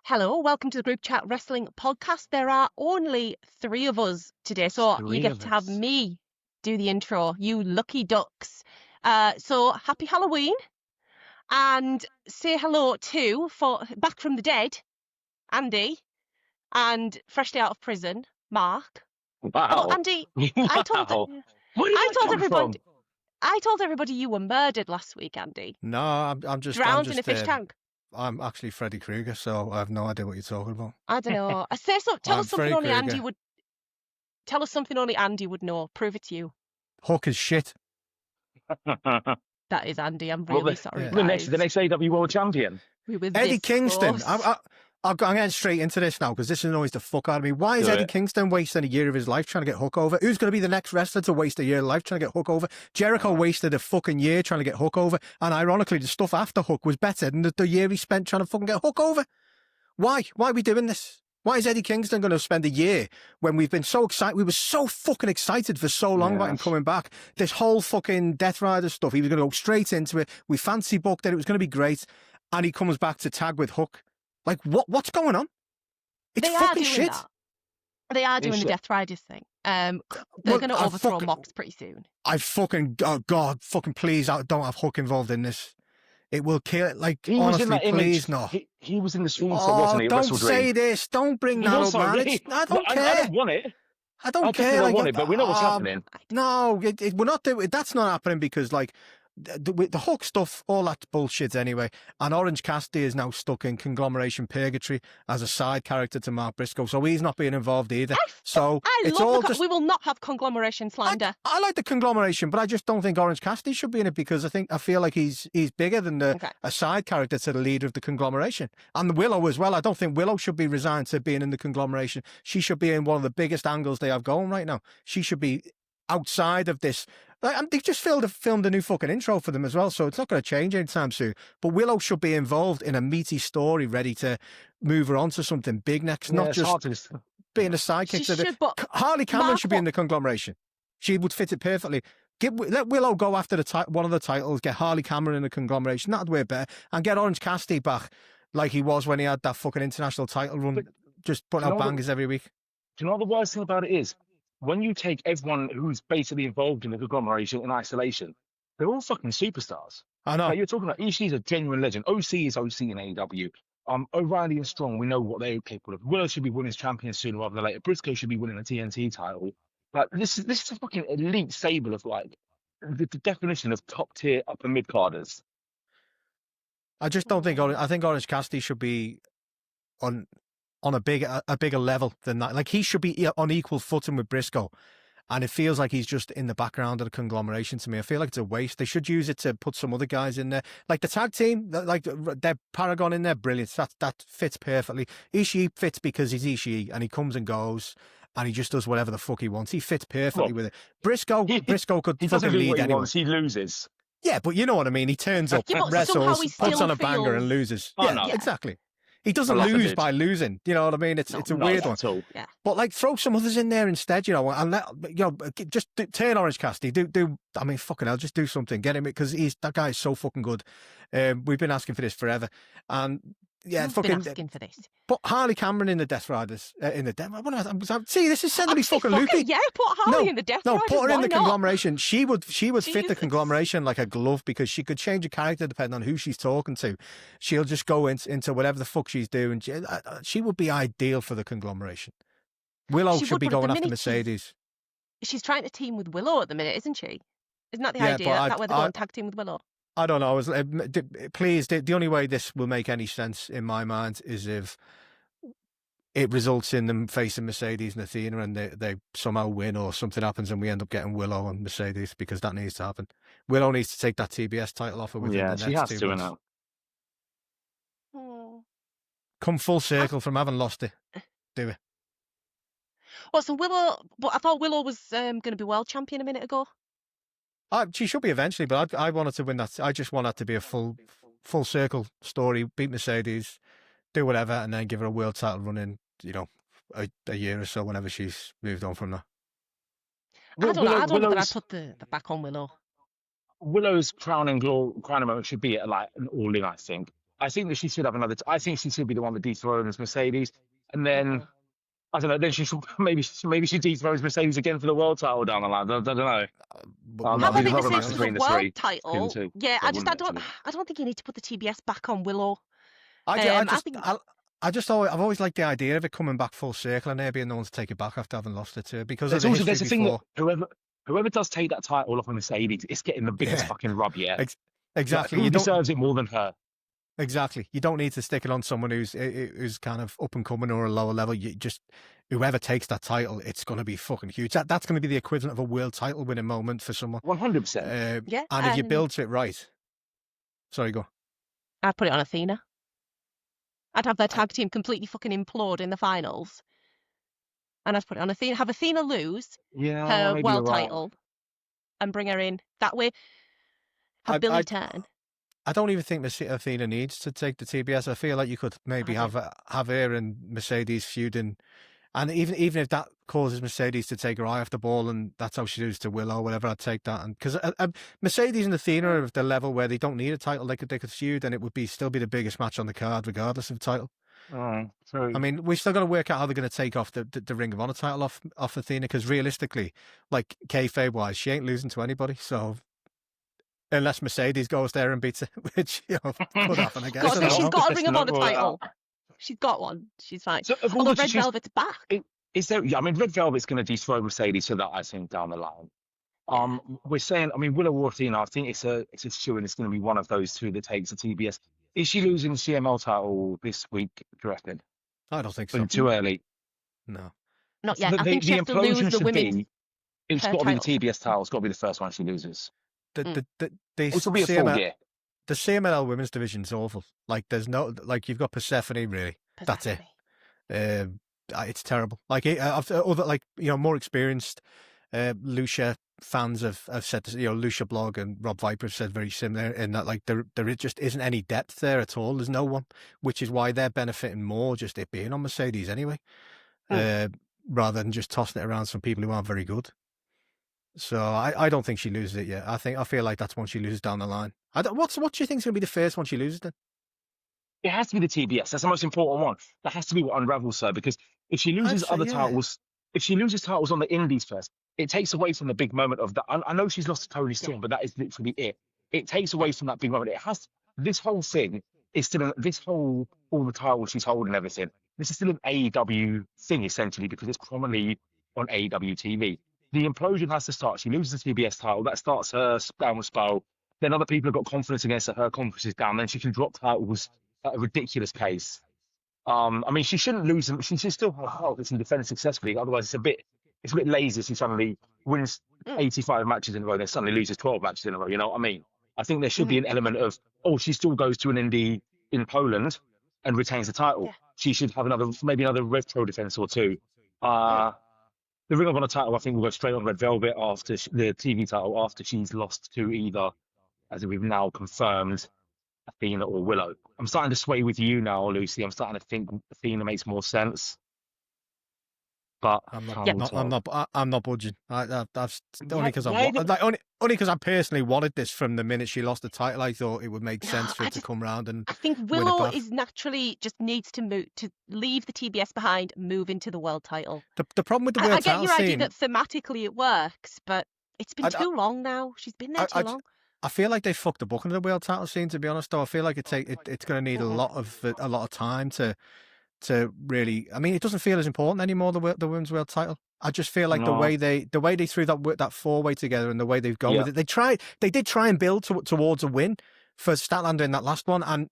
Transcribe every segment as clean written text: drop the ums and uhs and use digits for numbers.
Hello, welcome to the Groupchat Wrestling Podcast. There are only 3 of us today, so you get to have me do the intro, you lucky ducks. So happy Halloween, and say hello to, back from the dead, Andy, and freshly out of prison, Mark. Wow. Oh, Andy, Wow. Where did that come from? I told everybody you were murdered last week, Andy. No, I'm just drowned in a fish tank. I'm actually Freddy Krueger, so I have no idea what you're talking about. I don't know. Tell us something only Krueger. Andy would. Tell us something only Andy would know. Prove it to you. Hook is shit. That is Andy. I'm really sorry. The next AEW World Champion. Eddie Kingston. I'm getting straight into this now because this annoys the fuck out of me. Why is Eddie Kingston wasting a year of his life trying to get Hook over? Who's going to be the next wrestler to waste a year of life trying to get Hook over? Jericho wasted a fucking year trying to get Hook over, and ironically, the stuff after Hook was better than the year he spent trying to fucking get Hook over. Why? Why are we doing this? Why is Eddie Kingston going to spend a year when we've been so excited? We were so fucking excited for so long about him coming back. This whole fucking Death Rider stuff, he was going to go straight into it. We fancy booked it. It was going to be great. And he comes back to tag with Hook. Like, what's going on? It's fucking shit. They are doing the Death Riders thing. They're going to overthrow Mox pretty soon. Oh God, fucking please, don't have Hook involved in this. It will kill it. Like, he honestly, was in that please, image. no. He was in the screenshot, wasn't he? Don't say this. Don't bring that up, man. I don't care. I don't want it. I don't care. I want it, but we know what's happening. No, we're not doing. That's not happening because, like, the Hook stuff, all that bullshit anyway. And Orange Cassidy is now stuck in conglomeration purgatory as a side character to Mark Briscoe, so he's not being involved either. We will not have conglomeration slander. I like the conglomeration, but I just don't think Orange Cassidy should be in it because I feel like he's bigger than a side character to the leader of the conglomeration. And Willow as well. I don't think Willow should be resigned to being in the conglomeration. She should be in one of the biggest angles they have going right now. She should be outside of this. They've just filmed a new fucking intro for them as well, so it's not going to change anytime soon. But Willow should be involved in a meaty story, ready to move her on to something big next, not just being a sidekick. Harley Cameron should be in the conglomeration. She would fit it perfectly. Let Willow go after one of the titles, get Harley Cameron in the conglomeration, that'd work better, and get Orange Cassidy back like he was when he had that fucking international title run, just putting out bangers every week. Do you know what the worst thing about it is? When you take everyone who's basically involved in the conglomeration in isolation, they're all fucking superstars. I know. Like you're talking about Ishii's a genuine legend. OC is OC in AEW. O'Reilly and Strong, we know what they're capable of. Willow should be women's champion sooner rather than later. Briscoe should be winning a TNT title. Like this is a fucking elite stable of like the definition of top tier upper mid carders. I just don't think. I think Orange Cassidy should be on a bigger level than that. Like he should be on equal footing with Briscoe, and it feels like he's just in the background of the conglomeration to me. I feel like it's a waste. They should use it to put some other guys in there, like the tag team, like their Paragon in there. Brilliant. That fits perfectly. Ishii fits because he's Ishii and he comes and goes. And he just does whatever the fuck he wants. He fits perfectly with it. Briscoe could fucking lead anyone. He loses. Yeah, but you know what I mean. He turns up, wrestles, puts on a banger, and loses. Exactly. He doesn't lose by losing. You know what I mean? It's a weird one. Yeah. But like, throw some others in there instead. You know, and just turn Orange Cassidy. I mean, fucking hell, just do something. Get him because that guy is so fucking good. We've been asking for this forever, and. Yeah, been asking for this. Put Harley Cameron in the Death Riders. See, this is sending me fucking loopy. Yeah, put Harley in the Death Riders. No, put her in the conglomeration. She would fit the conglomeration like a glove because she could change a character depending on who she's talking to. She'll just go into whatever the fuck she's doing. She would be ideal for the conglomeration. Willow should be going after Mercedes. She's trying to team with Willow at the minute, isn't she? Isn't that the idea? Is that where they're going to tag team with Willow? I don't know. Please, the only way this will make any sense in my mind is if it results in them facing Mercedes and Athena and they somehow win or something happens and we end up getting Willow and Mercedes because that needs to happen. Willow needs to take that TBS title off her within the next 2 months. She has to now. Come full circle from having lost it. Do it. Well, so Willow, but I thought Willow was going to be world champion a minute ago. She should be eventually, but I wanted to win that. I just want that to be a full circle story. Beat Mercedes, do whatever, and then give her a world title run in, a year or so whenever she's moved on from that. I don't know that I put the back on Willow. Willow's crowning moment should be at like an all-in, I think. I think that she should have another. I think she should be the one that dethrones Mercedes, and then I don't know. Then she should maybe she dethrones Mercedes again for the world title down the line. I don't know. How about the world title? Yeah, I don't think you need to put the TBS back on Willow. I've always liked the idea of it coming back full circle and there being no one to take it back after having lost it too. Because there's a thing that whoever does take that title off of Mercedes, it's getting the biggest fucking rub yet. Exactly. Who deserves it more than her? Exactly. You don't need to stick it on someone who's kind of up and coming or a lower level. You just whoever takes that title, it's going to be fucking huge. That's going to be the equivalent of a world title winning moment for someone. 100%. And if you build to it right, sorry, go. I'd put it on Athena. I'd have their tag team completely fucking implode in the finals, and I'd put it on Athena. Have Athena lose her world title, and bring her in that way. Have Billy turn. I don't even think Athena needs to take the TBS. I feel like you could maybe have her and Mercedes feuding, and even if that causes Mercedes to take her eye off the ball, and that's how she loses to Willow, or whatever, I'd take that. And because Mercedes and Athena are at the level where they don't need a title, they could feud, and it would still be the biggest match on the card, regardless of the title. True. I mean, we've still got to work out how they're going to take off the Ring of Honor title off Athena, because realistically, like kayfabe wise, she ain't losing to anybody. So unless Mercedes goes there and beats her, which could happen, I guess. She's got a Ring of Honor title. She's got one. She's fine. So, although Red Velvet's back. Is there? Yeah, I mean, Red Velvet's going to dethrone Mercedes, so that I think down the line. We're saying, I mean, Willow or Athena, I think it's a shoe, and it's going to be one of those two that takes the TBS. Is she losing the CML title this week, do you reckon? I don't think so. Too early? No. Not yet. I think she has to lose the women's. It's got to be the TBS title. It's got to be the first one she loses. This will be a full year. The CMLL women's division's awful. Like, there's no, like, you've got Persephone, really. That's it. It's terrible. Like, more experienced Lucia fans have said, Lucia Blog and Rob Viper have said very similar in that, like, there just isn't any depth there at all. There's no one, which is why they're benefiting more just it being on Mercedes anyway, rather than just tossing it around some people who aren't very good. So I don't think she loses it yet. I feel like that's one she loses down the line. What do you think is going to be the first one she loses then? It has to be the TBS. That's the most important one. That has to be what unravels her, because if she loses titles, if she loses titles on the Indies first, it takes away from the big moment of that. I know she's lost to Toni Storm, but that is literally it. It takes away from that big moment. It has this whole thing is still all the titles she's holding and everything. This is still an AEW thing essentially, because it's prominently on AEW TV. The implosion has to start. She loses the TBS title. That starts her downward spiral. Then other people have got confidence against her. Her confidence is down. Then she can drop titles at a ridiculous pace. I mean, she shouldn't lose them. She should still have health and defend successfully. Otherwise, it's a bit lazy if she suddenly wins 85 matches in a row, then suddenly loses 12 matches in a row. You know what I mean? I think there should be an element of, she still goes to an indie in Poland and retains the title. Yeah. She should have maybe another retro defense or two. The Ring of Honor title, I think, will go straight on Red Velvet after the TV title, after she's lost to either, as we've now confirmed, Athena or Willow. I'm starting to sway with you now, Lucy. I'm starting to think Athena makes more sense. But I'm not budging. That's only because I personally wanted this from the minute she lost the title. I thought it would make sense for it to come round and. I think Willow is naturally just needs to move to leave the TBS behind, move into the world title. The problem with the world title, I get your idea that thematically it works, but it's been too long now. She's been there too long. I feel like they fucked the booking of the world title scene. To be honest, though, I feel like it's going to need a lot of time to really. I mean, it doesn't feel as important anymore, the women's world title. I just feel like the way they threw that 4-way together and the way they've gone with it. They did try and build towards a win for Statlander in that last one, and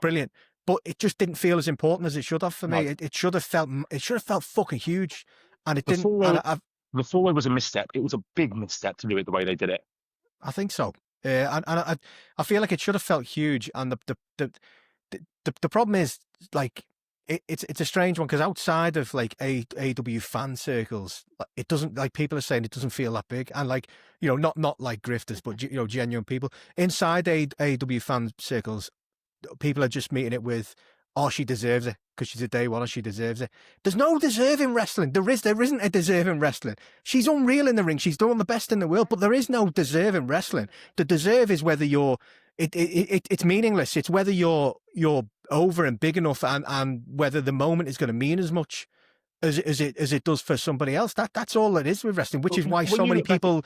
brilliant. But it just didn't feel as important as it should have for me. It should have felt fucking huge, and it didn't. The 4-way was a misstep. It was a big misstep to do it the way they did it. I think so. And I feel like it should have felt huge, and the problem is, like, it's a strange one, because outside of like AEW fan circles, it doesn't, like, people are saying it doesn't feel that big, and like, not like grifters, but genuine people inside AEW fan circles, people are just meeting it with, she deserves it because she's a day one and she deserves it. There's no deserving wrestling. There isn't a deserving wrestling. She's unreal in the ring. She's doing the best in the world, but there is no deserving wrestling. The deserve is whether you're it's meaningless. It's whether you're over and big enough, and whether the moment is going to mean as much as it does for somebody else. That's all it is with wrestling, which is why so many people.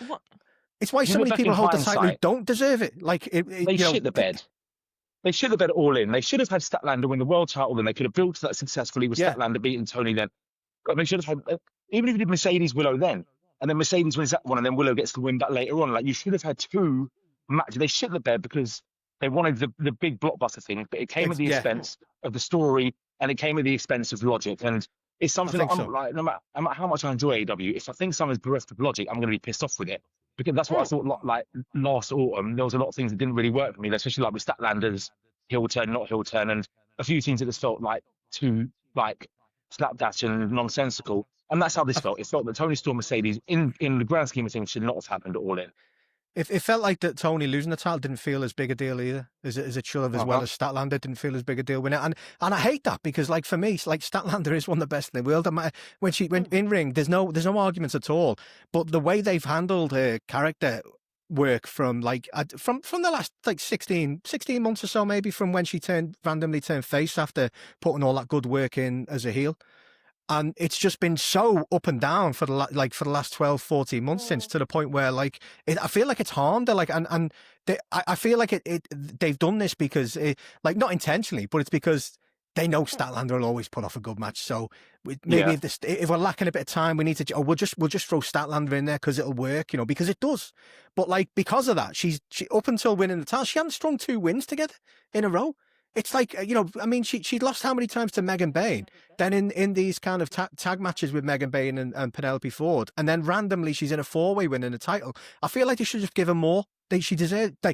It's why so many people hold the title who don't deserve it. Like they shit the bed. They should have bet all in. They should have had Statlander win the world title. Then they could have built that successfully with Statlander beating Tony. Then they should have had, even if you did Mercedes Willow then, and then Mercedes wins that one, and then Willow gets to win that later on. Like, you should have had two matches. They shit the bed because they wanted the big blockbuster thing, but it came at the expense of the story, and it came at the expense of logic. And it's something that I'm like, no matter how much I enjoy AEW, if I think something's bereft of logic, I'm going to be pissed off with it. Because that's what I thought, like last autumn, there was a lot of things that didn't really work for me, especially like with Statlander's heel turn, not heel turn, and a few things that just felt like too like slapdash and nonsensical. And that's how this felt. It felt that Tony Storm Mercedes, in the grand scheme of things, should not have happened at all in. It felt like that Tony losing the title didn't feel as big a deal either, as it should have, as well as Statlander didn't feel as big a deal winning it. And I hate that, because like for me, like Statlander is one of the best in the world. And when she went in ring, there's no arguments at all. But the way they've handled her character work from the last like 16 months or so, maybe, from when she randomly turned face after putting all that good work in as a heel. And it's just been so up and down for the last 12, 14 months since, to the point where I feel like it's harmed her. I feel like they've done this because not intentionally, but it's because they know Statlander will always put off a good match. So maybe if we're lacking a bit of time, we need to. We'll just throw Statlander in there because it'll work, because it does. But because of that, she up until winning the title, she hadn't strung 2 wins together in a row. It's like, she'd lost how many times to Megan Bayne? Then in these kind of tag matches with Megan Bayne and Penelope Ford, and then randomly she's in a 4-way winning the title. I feel like they should just give her more. She deserved. I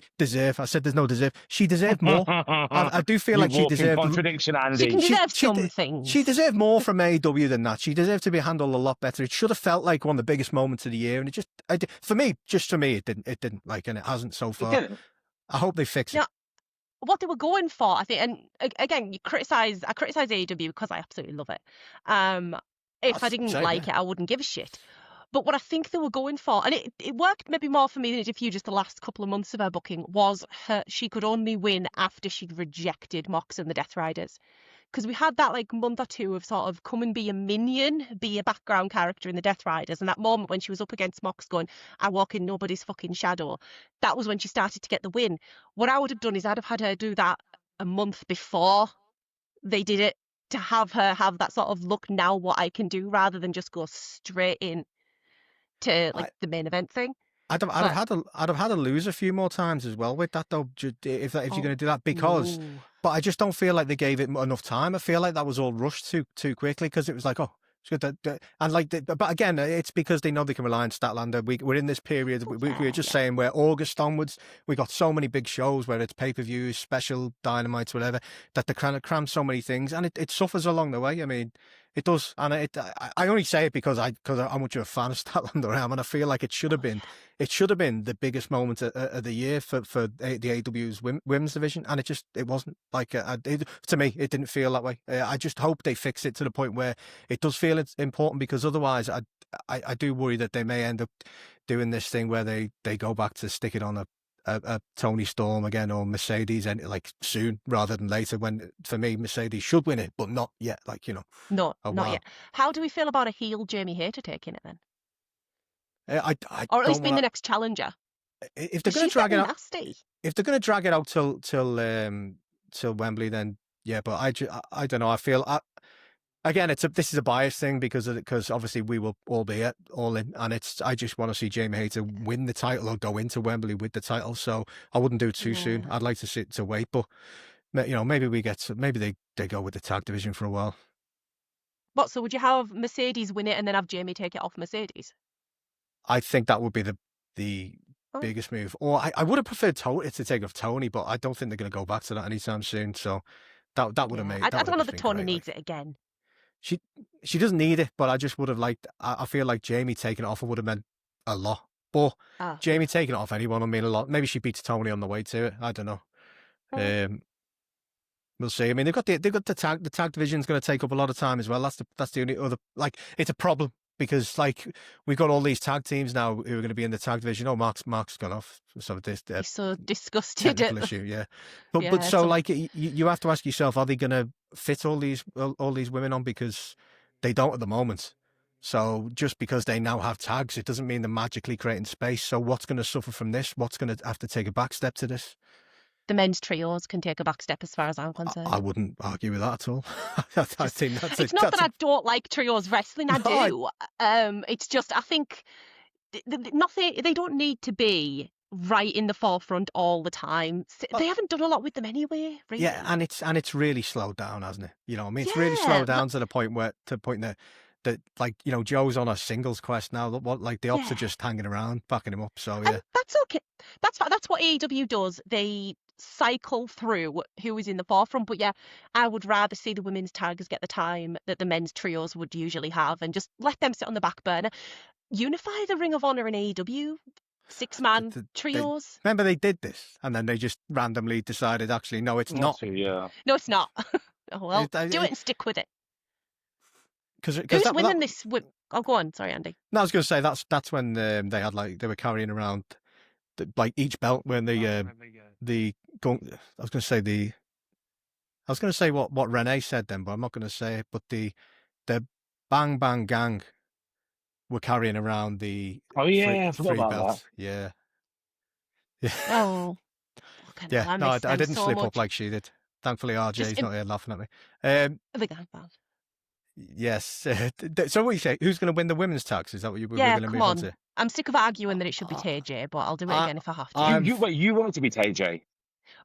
said there's no deserve. She deserved more. I do feel like she deserved. Contradiction, Andy. She can deserve some things. She deserved more from AEW than that. She deserved to be handled a lot better. It should have felt like one of the biggest moments of the year, and for me, it didn't. And it hasn't so far. I hope they fix it. What they were going for, I think, and again, I criticize AEW because I absolutely love it. If I didn't like it, I wouldn't give a shit. But what I think they were going for, and it worked maybe more for me than it did for you, just the last couple of months of her booking, was she could only win after she'd rejected Mox and the Death Riders. Because we had that month or two of sort of come and be a minion, be a background character in the Death Riders. And that moment when she was up against Mox going, I walk in nobody's fucking shadow, that was when she started to get the win. What I would have done is I'd have had her do that a month before they did it, to have her have that sort of look, now what I can do, rather than just go straight in to the main event thing. I'd have had to lose a few more times as well with that, though, if you're going to do that, because. No. But I just don't feel like they gave it enough time. I feel like that was all rushed too quickly, because it was like, it's good. But again, it's because they know they can rely on Statlander. We're in this period. We were just saying where August onwards, we got so many big shows, whether it's pay-per-views, special dynamites, whatever, that they kind of cram so many things, and it suffers along the way. I mean, it does, and I only say it because I'm much of a fan of Statlander, and I feel like it should have been the biggest moment of the year for the AEW's women's division, and it wasn't. To me, it didn't feel that way. I just hope they fix it to the point where it does feel it's important, because otherwise, I do worry that they may end up doing this thing where they go back to stick it on a Tony Storm again, or Mercedes, and soon rather than later, when for me Mercedes should win it, but not yet. Not yet. How do we feel about a heel Jamie Hayter taking it then? Or at least being the next challenger. If they're going to drag it out, if they're going to drag it out till Wembley, then yeah. But I don't know. I feel again, this is a bias thing, because obviously we will all be all in, and I just want to see Jamie Hayter win the title or go into Wembley with the title. So I wouldn't do it too soon. I'd like to wait, but maybe they go with the tag division for a while. What? So would you have Mercedes win it and then have Jamie take it off Mercedes? I think that would be the biggest move. Or I would have preferred Tony to take off Tony, but I don't think they're going to go back to that anytime soon. So that would have made. I don't know that Tony needs it again. She doesn't need it, but I just would have liked. I feel like Jamie taking it off would have meant a lot. But Jamie taking it off anyone would mean a lot. Maybe she beats Tony on the way to it. I don't know. We'll see. I mean, they've got the tag. The tag division's going to take up a lot of time as well. That's the only other. It's a problem because like we've got all these tag teams now who are going to be in the tag division. Oh, Mark's gone off. So this He's so disgusted. Technical issue, yeah. But so like you have to ask yourself, are they going to fit all these women on, because they don't at the moment. So just because they now have tags, it doesn't mean they're magically creating space. So what's going to suffer from this? What's going to have to take a back step to this? The men's trios can take a back step as far as I'm concerned. I wouldn't argue with that at all. I think that's it's not that I don't like trios wrestling. I do. It's just I think they don't need to be right in the forefront all the time. They haven't done a lot with them anyway, really. Yeah, and it's really slowed down, hasn't it? You know, I mean, it's really slowed down to the point that like, you know, Joe's on a singles quest now. Like the ops are just hanging around, backing him up. So yeah, and that's okay. That's what AEW does. They cycle through who is in the forefront. But yeah, I would rather see the women's tags get the time that the men's trios would usually have, and just let them sit on the back burner. Unify the Ring of Honor and AEW 6-man trios. Remember they did this, and then they just randomly decided, actually, no, it's not. Yeah. No, it's not. Oh, well, do it and stick with it. Who's winning this? Oh, go on. Sorry, Andy. No, I was going to say that's when they had they were carrying around like each belt when I was going to say what Renee said then, but I'm not going to say it. But the Bang Bang Gang were carrying around the I forgot about belts. That. Yeah. Oh. Yeah. No, I didn't slip up like she did. Thankfully, RJ's not here laughing at me. The gang band. Yes. So what you say? Who's going to win the women's tags? Is that what we're going to move on to? I'm sick of arguing that it should be TJ, but I'll do it again if I have to. You want it to be TJ?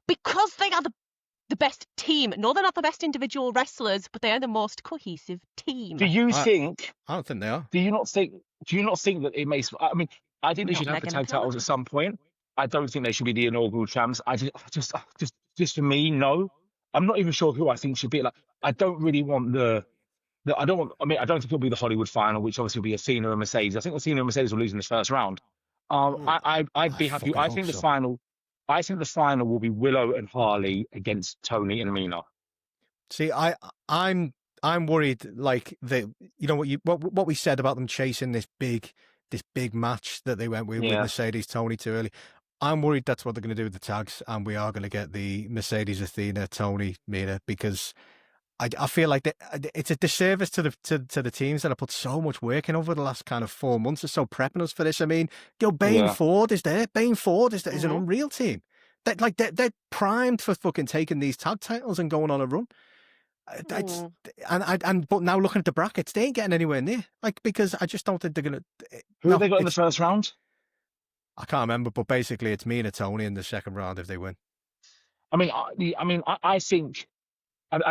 Because they are the best team. No, they're not the best individual wrestlers, but they are the most cohesive team. Do you think? I don't think they are. Do you not think that it makes? I mean, I think they should have the tag titles at some point. I don't think they should be the inaugural champs. I just for me, no. I'm not even sure who I think should be. Like, I don't really want I don't think it'll be the Hollywood final, which obviously will be Athena and Mercedes. I think Athena and Mercedes will lose in the first round. I'd be happy. I think the final will be Willow and Harley against Tony and Mina. See, I'm worried, like what we said about them chasing this big match that they went with Mercedes Tony too early. I'm worried that's what they're going to do with the tags, and we are going to get the Mercedes Athena Tony Mina, because I feel like it's a disservice to the teams that have put so much work in over the last kind of 4 months or so prepping us for this. I mean, Bain Ford is there. Bain Ford is an unreal team. They're primed for fucking taking these tag titles and going on a run. But now looking at the brackets, they ain't getting anywhere near. Like, because I just don't think they're gonna. Who have they got in the first round? I can't remember, but basically it's me and Tony in the second round if they win. I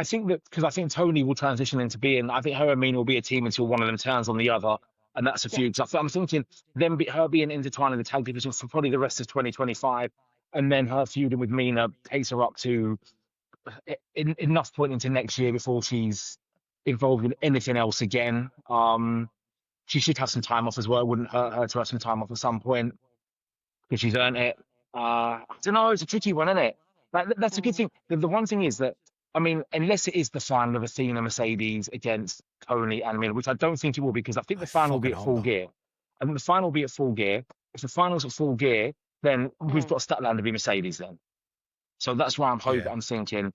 think that because I think Tony will transition into being. I think her and Mina will be a team until one of them turns on the other, and that's a feud. So I'm thinking her being intertwined in the tag division for probably the rest of 2025, and then her feuding with Mina takes her up to enough point into next year before she's involved in anything else again. She should have some time off as well. It wouldn't hurt her to have some time off at some point because she's earned it. I don't know. It's a tricky one, isn't it? That's a good thing. The one thing is that, I mean, unless it is the final of Athena Mercedes against Tony and Mina, which I don't think it will, because I think the final will be at Full Gear. I think the final will be at Full Gear. If the final's at Full Gear, then we've got Statlander to be Mercedes then. So that's why I'm hoping. Yeah.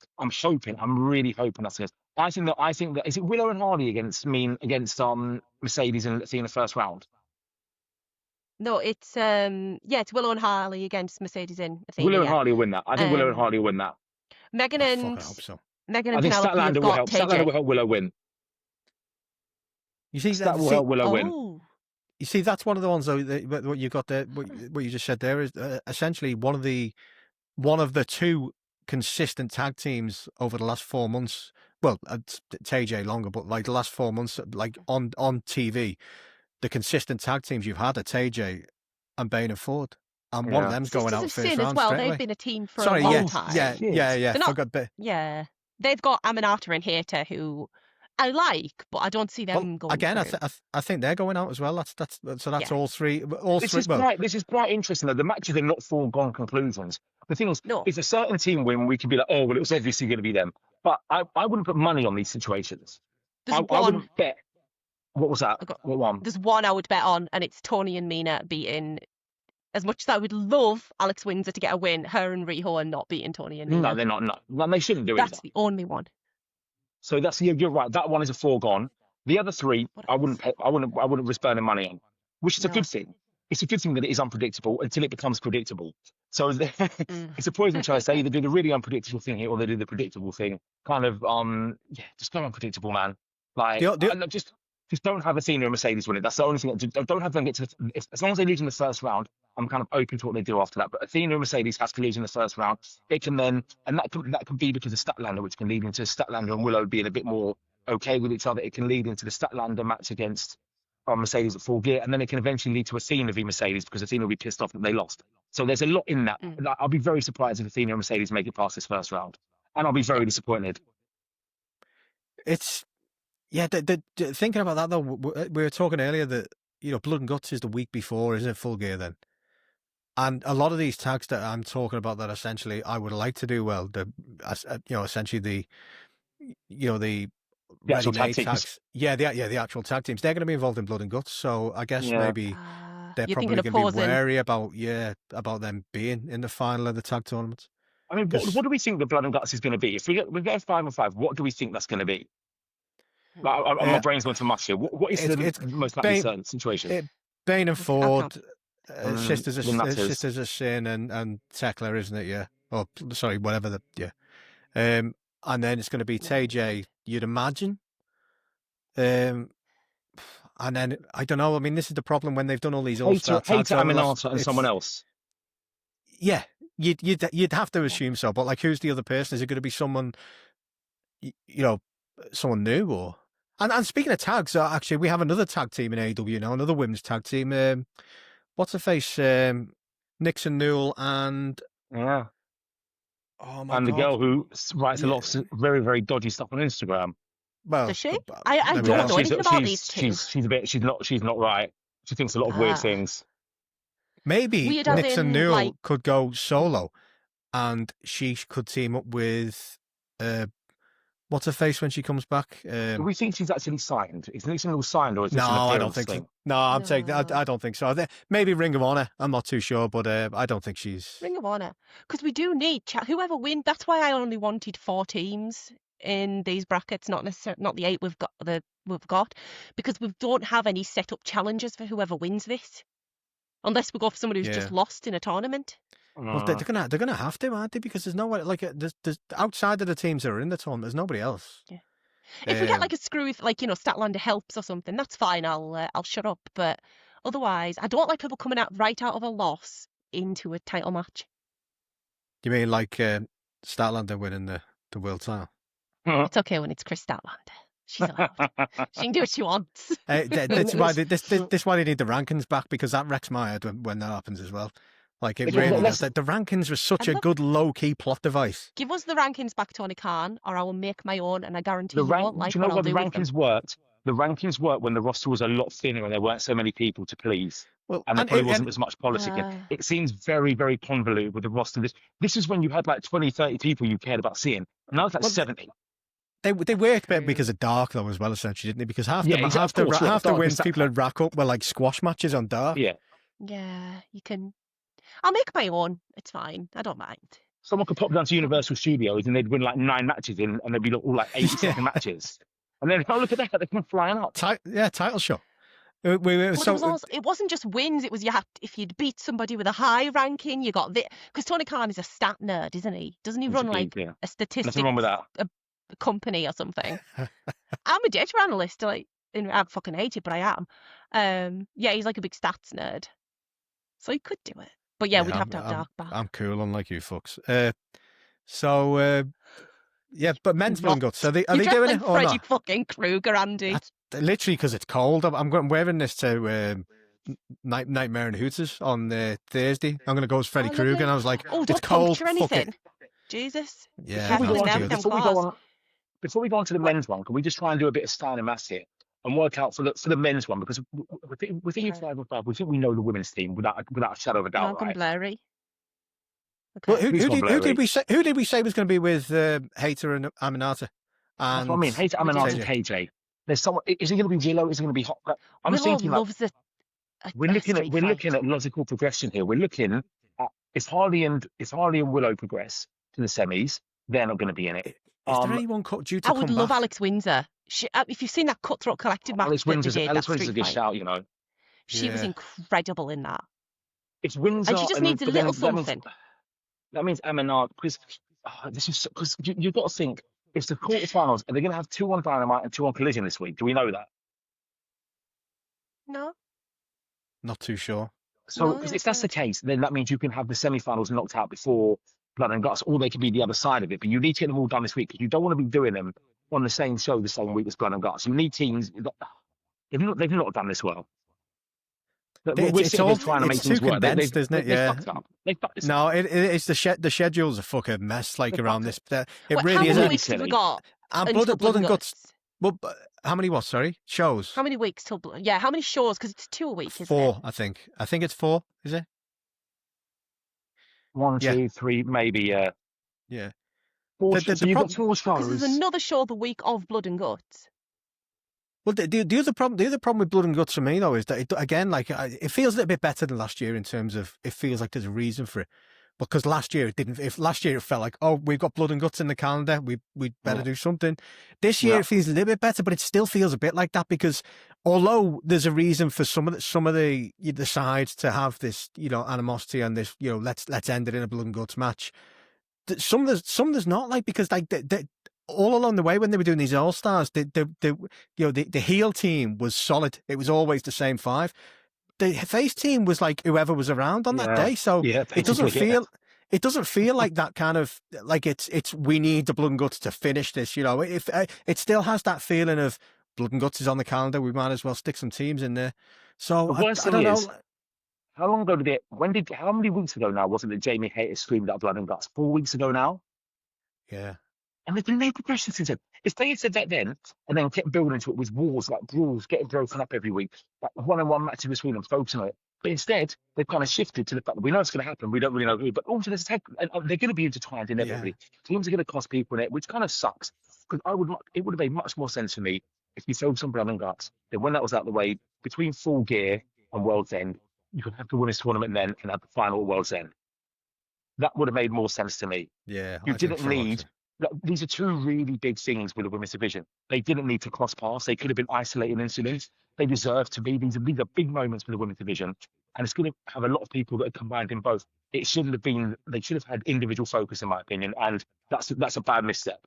I'm really hoping that's it. I think that is it Willow and Hardy against Mercedes and Athena first round. No, it's Willow and Harley against Mercedes and Athena. Willow and Harley will win that. I think Willow and Harley will win that. Megan and Penelope Statlander will help Willow win. You see, that will help Willow win. You see, that's one of the ones though. What you got there, what you just said there is essentially one of the two consistent tag teams over the last 4 months. Well, it's AJ longer, but like the last 4 months, like on TV, the consistent tag teams you've had are AJ and Bain and Ford. And one of them's going out first round as well. They've been a team for a long time. Yeah. They've got Aminata and Hater, who I like, but I don't see them going again. I think they're going out as well. That's all three. This is quite interesting though. The matches are not foregone conclusions. The thing is, if a certain team win, we could be like, oh well, it was obviously going to be them. But I wouldn't put money on these situations. I wouldn't bet. What was that? What one? There's one I would bet on, and it's Tony and Mina beating. As much as I would love Alex Windsor to get a win, her and Riho are not beating Tony and Mina. No, they're not. No, they shouldn't do it. That's the only one. So you're right. That one is a foregone. The other three, I wouldn't risk burning money on, which is a good thing. It's a good thing that it is unpredictable until it becomes predictable. So it's a poison choice. They either do the really unpredictable thing here or they do the predictable thing. Kind of, just go unpredictable, man. Like, just don't have Athena and Mercedes win it. That's the only thing. Don't have them get to as long as they lose in the first round, I'm kind of open to what they do after that. But Athena and Mercedes has to lose in the first round. It can then, and that can be because of Statlander, which can lead into Statlander and Willow being a bit more okay with each other. It can lead into the Statlander match against Mercedes at Full Gear, and then it can eventually lead to Athena v Mercedes because Athena will be pissed off that they lost. So there's a lot in that. I'll be very surprised if Athena and Mercedes make it past this first round, and I'll be very disappointed. It's thinking about that though, we were talking earlier that Blood and Guts is the week before, isn't it? Full Gear then, and a lot of these tags that I'm talking about that essentially I would like to do well, essentially the actual tag teams. The actual tag teams. They're going to be involved in Blood and Guts, so I guess maybe they're probably going to be wary about them being in the final of the tag tournament. I mean, what do we think the Blood and Guts is going to be? If we get 5-on-5, what do we think that's going to be? Like, my brain's going to mush here. What is the most likely certain situation? Bane and Ford, Sisters of Sin, and Tekla, isn't it? Yeah. Oh, sorry, whatever and then it's going to be TJ, you'd imagine. And then, I don't know, I mean, this is the problem when they've done all these all-star tags. Aminata and someone else. Yeah, you'd have to assume so, but like, who's the other person? Is it going to be someone, someone new? Or and speaking of tags, actually, we have another tag team in AEW now, another women's tag team. What's her face? Nixon Newell and... Yeah. Oh my God. The girl who writes a lot of very, very dodgy stuff on Instagram. Well, does she? I don't know anything about these two. She's not right. She thinks a lot of weird things. Maybe Nixon Newell could go solo, and she could team up with what's her face when she comes back. Do we think she's actually signed? Is Nixon Newell signed, or is this an I don't think so. No, I'm saying I don't think so. Maybe Ring of Honor. I'm not too sure, but I don't think she's Ring of Honor, because we do need whoever wins. That's why I only wanted 4 teams in these brackets, not the 8 we've got, because we don't have any set up challenges for whoever wins this, unless we go for somebody who's just lost in a tournament. Well, they're gonna have to, aren't they? Because there's no way, like, there's outside of the teams that are in the tournament, there's nobody else. Yeah. If we get like a screw with, like, Statlander helps or something, that's fine. I'll shut up. But otherwise, I don't like people coming out right out of a loss into a title match. You mean like Statlander winning the world title? It's okay when it's Chris Statlander. She's allowed. She can do what she wants. That's why this why they need the rankings back, because that wrecks my head when that happens as well. Like, it really does. The rankings was such a good low-key plot device. Give us the rankings back, Tony Khan, or I will make my own, and I guarantee you won't like what I'll do. The rankings worked. The rankings worked when the roster was a lot thinner and there weren't so many people to please. Well, and there probably wasn't as much politicking. It seems very, very convoluted with the roster. This is when you had like 20, 30 people you cared about seeing. And now it's like 70. They worked better because of Dark, though, as well, essentially, didn't they? Because half the wins people would rack up were like squash matches on Dark. Yeah, you can... I'll make my own. It's fine. I don't mind. Someone could pop down to Universal Studios and they'd win like 9 matches in, and they'd be all like 80-second matches. And then, look at that, they come flying up. Title shot. It wasn't just wins. It was if you'd beat somebody with a high ranking, you got this. Because Tony Khan is a stat nerd, isn't he? Doesn't he run a statistic? Nothing wrong with that. A company or something. I'm a data analyst. I fucking hate it, but I am. He's like a big stats nerd. So he could do it. But we'd have to have Dark back. I'm cool, unlike you fucks. But men's Blood and Guts. Are they doing it or Freddy not? Fucking Krueger, Andy. Literally, because it's cold. I'm wearing this to Nightmare and Hooters on Thursday. I'm going to go as Freddy Krueger, and I was like, don't it's cold. Puncture anything. Jesus. Yeah. Before we go on to the men's one, can we just try and do a bit of Steiner maths here and work out for the men's one, because we think it's 5-on-5. We think we know the women's team without a shadow of a doubt, right? Blurry. Okay. Well, who did we say was going to be with Hater and Aminata? That's what I mean. Hater, Aminata, KJ. There's someone. Is it going to be Willow? Is it going to be Hot? I'm Willow thinking like loves we're looking at logical progression here. We're looking at if Harley and Willow progress to the semis, they're not going to be in it. Is there anyone due to come back? I would love Alex Windsor. If you've seen that Cutthroat Collective match, Alex Windsor's a good shout, you know. She was incredible in that. It's Windsor, and she just needs a little something. That means Aminard, because because you've got to think, it's the quarterfinals, and they're going to have 2 on Dynamite and 2 on Collision this week. Do we know that? No. Not too sure. So, because if that's the case, then that means you can have the semi-finals knocked out before Blood and Guts, or they can be the other side of it. But you need to get them all done this week, because you don't want to be doing them on the same show the same week as Blood and Guts. You need teams. They've not done this well. It's all trying to make things work. Condensed, isn't it? Yeah. No, it's the schedule's a fucking mess. Like around this, it really how is. Many weeks have we got? And Blood and Guts. Well, how many what? Sorry, shows. How many weeks till? Yeah, how many shows? Because it's 2 a week, isn't 4, it? I think. I think it's 4. Is it? 1, 2, 3, maybe. Yeah. 4 shows. So you've got 4 shows. There's another show the week of Blood and Guts. Well, the other problem with Blood and Guts for me though is that it feels a little bit better than last year in terms of it feels like there's a reason for it. Because last year it didn't. If last year it felt like, oh, we've got Blood and Guts in the calendar, we'd better do something. This year it feels a little bit better, but it still feels a bit like that because although there's a reason for some of the sides to have this animosity and this let's end it in a Blood and Guts match. Some there's not, like, because like they all along the way when they were doing these All Stars, the heel team was solid. It was always the same 5. The face team was like whoever was around on that day. So it doesn't feel like that kind of like it's we need the Blood and Guts to finish this. If it still has that feeling of Blood and Guts is on the calendar, we might as well stick some teams in there. So I don't know. How long ago how many weeks ago now wasn't it Jamie Hayter screamed out Blood and Guts? 4 weeks ago now? Yeah. And there's been no progression since then. If they had said that then, and then kept building into it with wars, like brawls, getting broken up every week, like one-on-one matches between them, focusing on it. But instead, they've kind of shifted to the fact that we know it's going to happen, we don't really know who, but also there's a and they're going to be intertwined inevitably. Teams are going to cost people in it, which kind of sucks. Because it would have made much more sense for me if you focused on Blood and Guts. Then when that was out of the way, between Full Gear and World's End, you could have the women's tournament then and have the final at World's End. That would have made more sense to me. Yeah. You didn't need. These are 2 really big things with the women's division. They didn't need to cross paths. They could have been isolated incidents. They deserve to be. These are big moments for the women's division. And it's going to have a lot of people that are combined in both. It shouldn't have been, they should have had individual focus, in my opinion. And that's a bad misstep.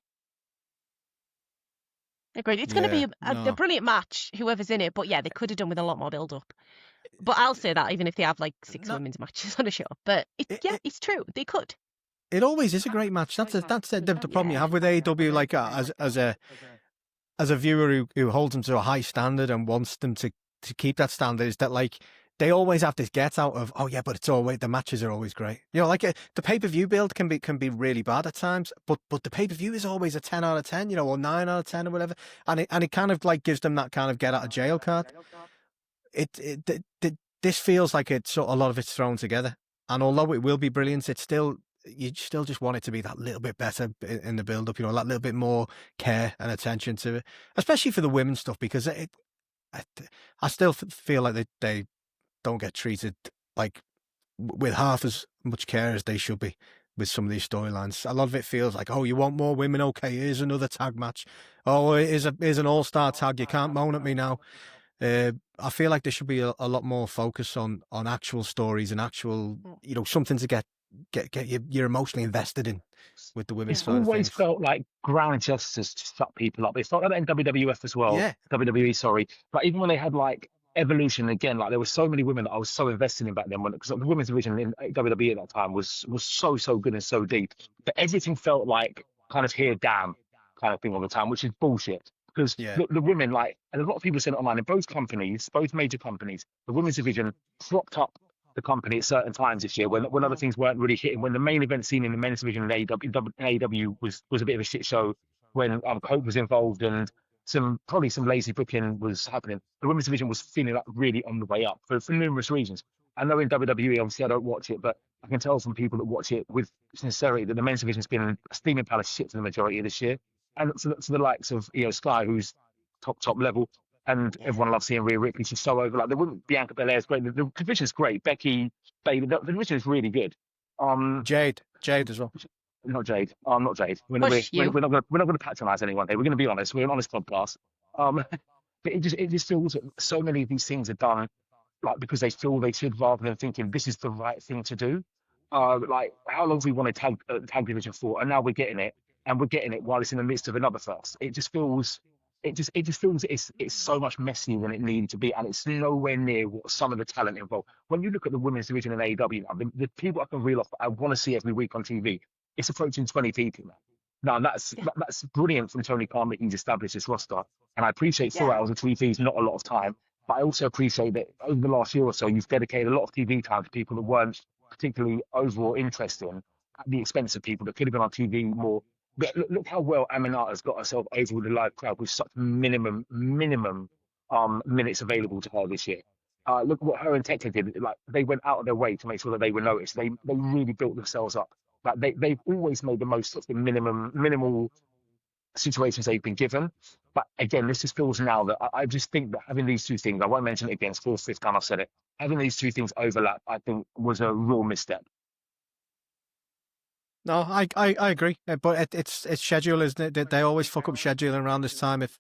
Agreed. It's going to be a brilliant match, whoever's in it. But yeah, they could have done with a lot more build-up. But I'll say that even if they have like 6 women's matches on a show. But it's true. They could. It always is a great match. That's the problem you have with AEW. Like as a viewer who holds them to a high standard and wants them to keep that standard, is that like they always have this get out of, oh yeah, but it's always, the matches are always great. Like the pay-per-view build can be really bad at times, but the pay-per-view is always a 10 out of 10, or 9 out of 10 or whatever, and it kind of like gives them that kind of get out of jail card. This feels like a lot of it's thrown together, and although it will be brilliant, you still just want it to be that little bit better in the build-up, that little bit more care and attention to it, especially for the women's stuff, because I still feel like they don't get treated like with half as much care as they should be with some of these storylines. A lot of it feels like, oh, you want more women? Okay, here's another tag match. Oh, here's an all-star tag. You can't moan at me now. I feel like there should be a lot more focus on actual stories and actual, something to get you're emotionally invested in with the women's side of things. It's always felt like ground justice to shut people up. It felt like that in WWF as well. Yeah. WWE, sorry. But even when they had like Evolution again, like there were so many women that I was so invested in back then, because the women's division in WWE at that time was so good and so deep. But everything felt like kind of here, damn, kind of thing all the time, which is bullshit. Because the women, like, and a lot of people said it online, in both major companies, the women's division propped up the company at certain times this year when other things weren't really hitting, when the main event scene in the men's division in AEW was a bit of a shit show, when Coke was involved and probably some lazy booking was happening. The women's division was feeling like really on the way up for numerous reasons. I know in WWE, obviously I don't watch it, but I can tell from people that watch it with sincerity that the men's division's been a steaming pile of shit for the majority of this year. And so the likes of Io Sky, who's top level. And everyone loves seeing Rhea Ripley. She's so over. Like, Bianca Belair's great. The division's great. Becky, Bayley, the division is really good. Jade as well. Not Jade. Not Jade. We're not going to patronize anyone here. We're going to be honest. We're an honest podcast. But it just feels that so many of these things are done like because they feel they should, rather than thinking this is the right thing to do. Like, how long have we wanted tag division for, and now we're getting it, and we're getting it while it's in the midst of another first. It just feels it's so much messier than it needed to be, and it's nowhere near what some of the talent involved. When you look at the women's division in AEW, the people I can reel off, I want to see every week on TV. It's approaching 20 people now. Now that's brilliant from Tony Khan that he's established this roster, and I appreciate 4 hours of TV is not a lot of time, but I also appreciate that over the last year or so you've dedicated a lot of TV time to people that weren't particularly overall interesting at the expense of people that could have been on TV more. But look how well Aminata's got herself over with the live crowd with such minimum minutes available to her this year. Look what her and Tekla did. Like, they went out of their way to make sure that they were noticed. They really built themselves up. Like, they've always made the most of the minimal situations they've been given. But again, this just feels now that I just think that having these two things, I won't mention it again, it's 4th, 5th time I've said it, having these two things overlap, I think was a real misstep. No, I agree, but it's schedule, isn't it? They always fuck up scheduling around this time. It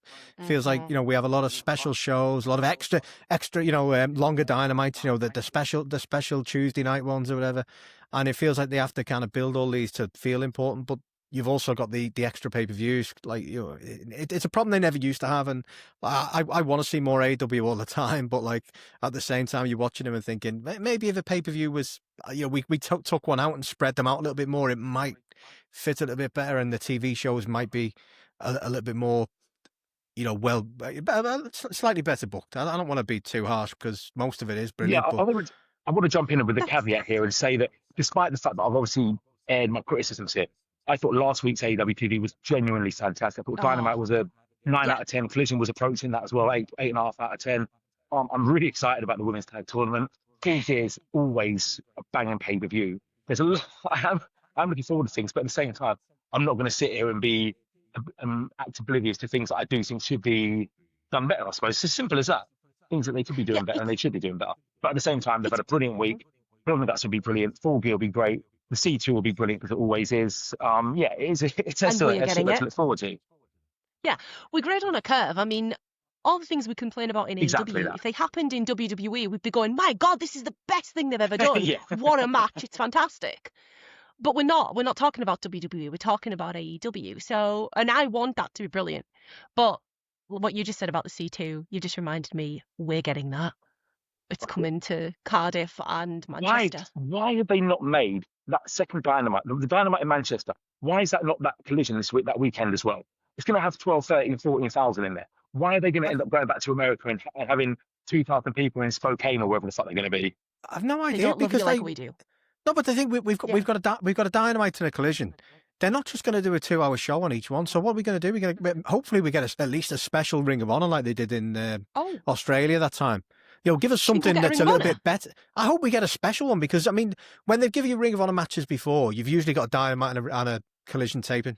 feels like, we have a lot of special shows, a lot of extra, longer Dynamites, the special Tuesday night ones or whatever, and it feels like they have to kind of build all these to feel important, but you've also got the extra pay-per-views. Like, it's a problem they never used to have, and I want to see more AEW all the time, but like at the same time you're watching them and thinking maybe if a pay-per-view was, we took one out and spread them out a little bit more, it might fit a little bit better, and the TV shows might be a little bit more, slightly better booked. I don't want to be too harsh because most of it is brilliant. Yeah, I want to jump in with a caveat here and say that despite the fact that I've obviously aired my criticisms here, I thought last week's AEW TV was genuinely fantastic. I thought Dynamite was a 9 out of 10. Collision was approaching that as well, 8.5 out of 10. I'm really excited about the women's tag tournament. TNT is always a banging pay-per-view. There's a lot. I'm looking forward to things, but at the same time, I'm not going to sit here and be act oblivious to things that I do think should be done better. I suppose it's as simple as that. Things that they could be doing better and they should be doing better. But at the same time, they've had a brilliant week. Filming that will be brilliant. Full Gear will be great. The C2 will be brilliant because it always is. It's excellent to look forward to. Yeah, we're great on a curve. I mean, all the things we complain about in AEW, if they happened in WWE, we'd be going, my God, this is the best thing they've ever done. What a match. It's fantastic. But we're not talking about WWE. We're talking about AEW. So, and I want that to be brilliant. But what you just said about the C2, you just reminded me we're getting that. It's coming to Cardiff and Manchester. Why have they not made that second Dynamite, the Dynamite in Manchester? Why is that not that Collision that weekend as well? It's going to have 12, 13, 14,000 in there. Why are they going to end up going back to America and having 2,000 people in Spokane or wherever the fuck they're going to be? I've no idea because like we do. No, but the thing we've got a Dynamite and a Collision. They're not just going to do a 2-hour show on each one. So what are we going to do? Hopefully we get at least a special Ring of Honor like they did in Australia that time. Give us something that's a little bit better. I hope we get a special one because, I mean, when they've given you Ring of Honor matches before, you've usually got a Dynamite and a Collision taping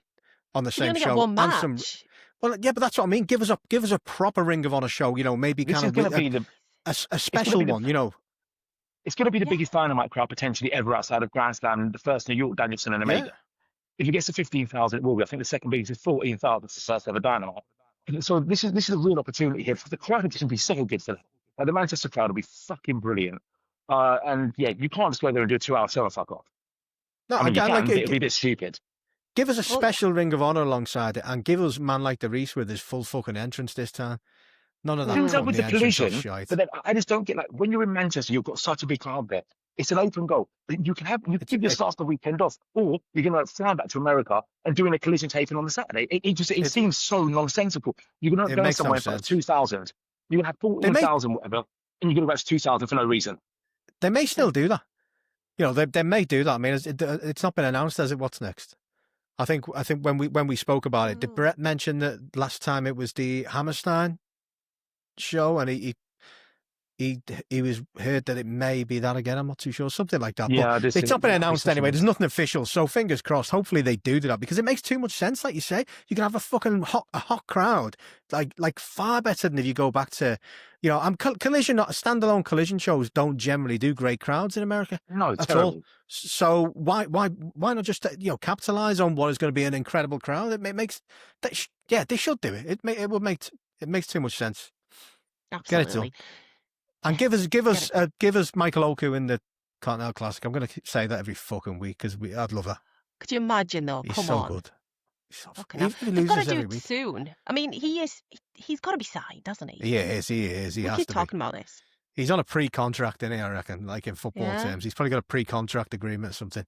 on the same show. Get one match. Well, yeah, but that's what I mean. Give us a proper Ring of Honor show. Maybe kind of a special one. It's going to be the biggest Dynamite crowd potentially ever outside of Grand Slam, the first New York, Danielson, and Omega. Yeah. If it gets to 15,000, it will be. I think the second biggest is 14,000 for the first ever Dynamite. So this is a real opportunity here. The crowd is going to be so good for that. The Manchester crowd will be fucking brilliant. And yeah, you can't just go there and do a 2-hour show and fuck off. No, I mean, you can, but it'll be a bit stupid. Give us a special Ring of Honor alongside it, and give us Man Like the Reese with his full fucking entrance this time. None of that. Do that with the Collision, but then I just don't get, like, when you're in Manchester, you've got such a big crowd there. It's an open goal. You can give your stars the weekend off, or you're going to fly back to America and doing a Collision taping on the Saturday. It seems so nonsensical. You're going to go somewhere for 2,000. You're going to have 14,000 whatever, and you're going to go to 2,000 for no reason. They may still do that. They may do that. I mean, it's not been announced as it what's next. I think when we spoke about it, did Brett mention that last time it was the Hammerstein show, and he he was heard that it may be that again. I'm not too sure, something like that. Yeah, but it's not been announced anyway. There's nothing official, so fingers crossed. Hopefully they do that because it makes too much sense. Like you say, you can have a fucking hot crowd, like far better than if you go back to, collision. Standalone collision shows don't generally do great crowds in America. No, that's terrible. all. So why not just capitalize on what is going to be an incredible crowd? It makes they should do it. It makes too much sense. Absolutely. Get it done. And give us Michael Oku in the Continental Classic. I'm going to say that every fucking week because I'd love that. Could you imagine though? He's Come so on. good. He's so fucking hell. They've got to do it soon. I mean, he's got to be signed, doesn't he? He is. He has to be. Talking about this. He's on a pre-contract, isn't he, I reckon, like in football terms. He's probably got a pre-contract agreement or something.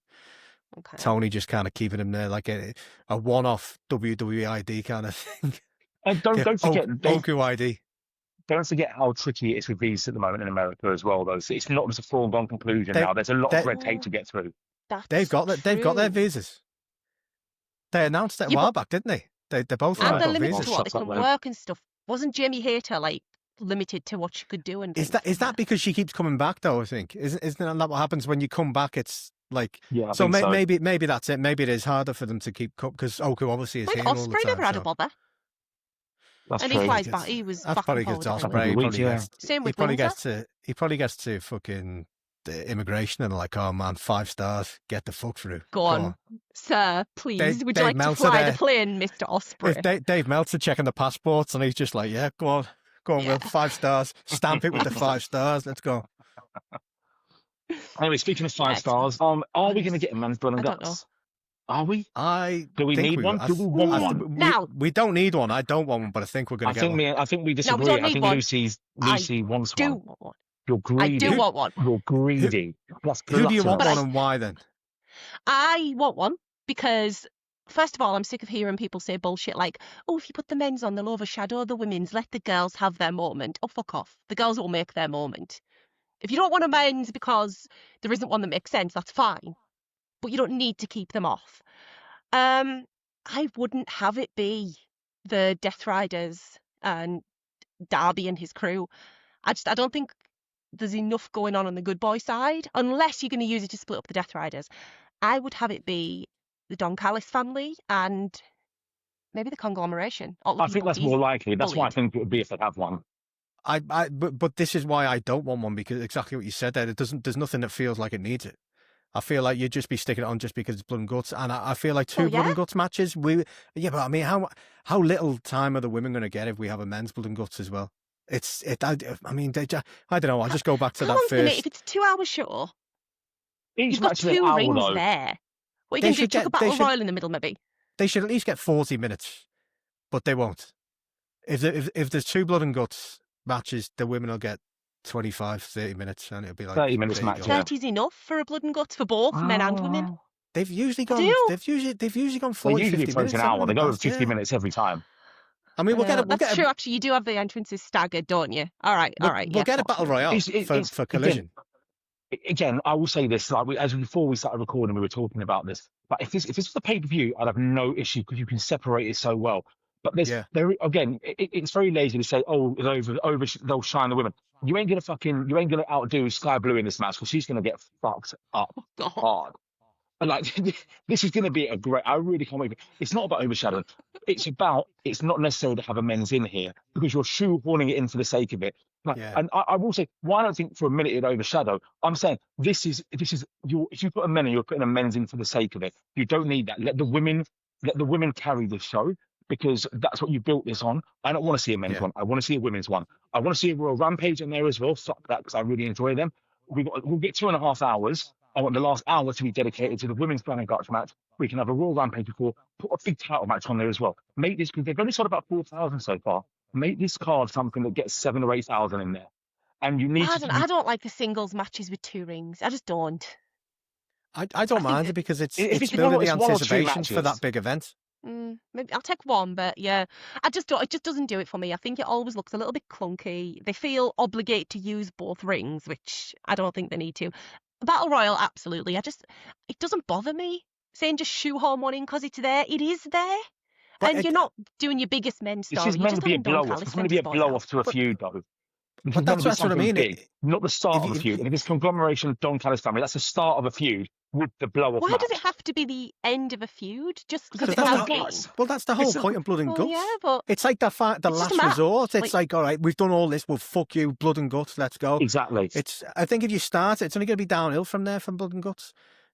Okay. Tony just kind of keeping him there like a one-off WWE ID kind of thing. And don't forget Oku ID. Don't forget how tricky it is with visas at the moment in America as well, though. So it's not just a foregone conclusion now. There's a lot of red tape to get through. They've got their visas. They announced it a while back, didn't they? They both and got they're limited visas. to what they can work and stuff. Wasn't Jamie Hayter limited to what she could do? And is that because she keeps coming back though? I think isn't that what happens when you come back? It's like so maybe that's it. Maybe it is harder for them to keep because Oku obviously is here all the time. Ospreay never had a bother. That's and true. he flies back. He was that's back probably and because Ospreay. Same with he probably gets to fucking the immigration and like, oh man, 5 stars, get the fuck through. Go on. Sir, please. Would you like to fly the plane, Mr. Ospreay? Dave Meltzer checking the passports and he's just like, yeah, go on, Will, 5 stars, stamp it with the 5 stars, let's go. Anyway, speaking of 5 stars, are we going to get a men's blood and guts? Are we? Do we need one? Do we want one? Now, we don't need one. I don't want one, but I think we're going to get one. I think we disagree. No, I think Lucy wants one. Want one. You're greedy. I do want one. You're greedy. Who do you want one and why then? I want one because, first of all, I'm sick of hearing people say bullshit like, oh, if you put the men's on, they'll overshadow the women's. Let the girls have their moment. Oh, fuck off. The girls will make their moment. If you don't want a men's because there isn't one that makes sense, that's fine. But you don't need to keep them off. I wouldn't have it be the Death Riders and Darby and his crew. I don't think there's enough going on the good boy side, unless you're going to use it to split up the Death Riders. I would have it be the Don Callis family and maybe the conglomeration. I think that's more likely. That's why I think it would be if they have one. But this is why I don't want one, because exactly what you said there. There's nothing that feels like it needs it. I feel like you'd just be sticking it on just because it's blood and guts, and I feel like blood and guts matches. But I mean, how little time are the women going to get if we have a men's blood and guts as well? I don't know. I'll just go back to that first. If it's a 2-hour show, you've got 2 rings there. What are you going to do? Chuck a battle royal in the middle, maybe? They should at least get 40 minutes, but they won't. If there's 2 blood and guts matches, the women will get 25, 30 minutes, and it'll be like 30 minutes match. 30's enough for a blood and guts for both men and women. They've usually gone. They've usually gone 40, usually 50 minutes. An hour. They go over 50 minutes every time. I mean, that's true. Actually, you do have the entrances staggered, don't you? All right. We'll get a battle royale for Collision. Again, I will say this: before we started recording, we were talking about this. But if this was a pay-per-view, I'd have no issue because you can separate it so well. But it's very lazy to say, oh, they'll shine the women. You ain't gonna outdo Sky Blue in this match because she's gonna get fucked up hard. And this is gonna be a great. I really can't wait. It's not about overshadowing. It's not necessary to have a men's in here because you're shoehorning it in for the sake of it. And I will say, why don't think for a minute it'd overshadow? I'm saying this is if you put a men in, you're putting a men's in for the sake of it. You don't need that. Let the women carry the show. Because that's what you built this on. I don't want to see a men's one. I want to see a women's one. I want to see a Royal Rampage in there as well. Fuck that, because I really enjoy them. We'll get 2.5 hours. I want the last hour to be dedicated to the women's blood and guts match. We can have a Royal Rampage before. Put a big title match on there as well. Make this, because they've only sold about 4,000 so far. Make this card something that gets 7,000 or 8,000 in there. And you need. I don't like the singles matches with 2 rings. I just don't. I don't mind it because it's building the anticipation for that big event. Maybe I'll take 1, but yeah, it just doesn't do it for me. I think it always looks a little bit clunky. They feel obligated to use both rings, which I don't think they need to. Battle Royal, absolutely. It doesn't bother me saying just shoehorn one in because it's there. It is there, and you're not doing your biggest men's story. It's meant to be a blow off. It's meant to be a blow off to a feud, though. But that's what I mean. Big, not the start of a feud. If it's conglomeration of Don Callis family, that's the start of a feud with the blow-off match. Why does it have to be the end of a feud? Just because it's well, that's the whole point of Blood and Guts. Yeah, but it's like the last resort. It's like, all right, we've done all this. Well, fuck you, Blood and Guts. Let's go. Exactly. I think if you start, it's only going to be downhill from there from Blood and Guts.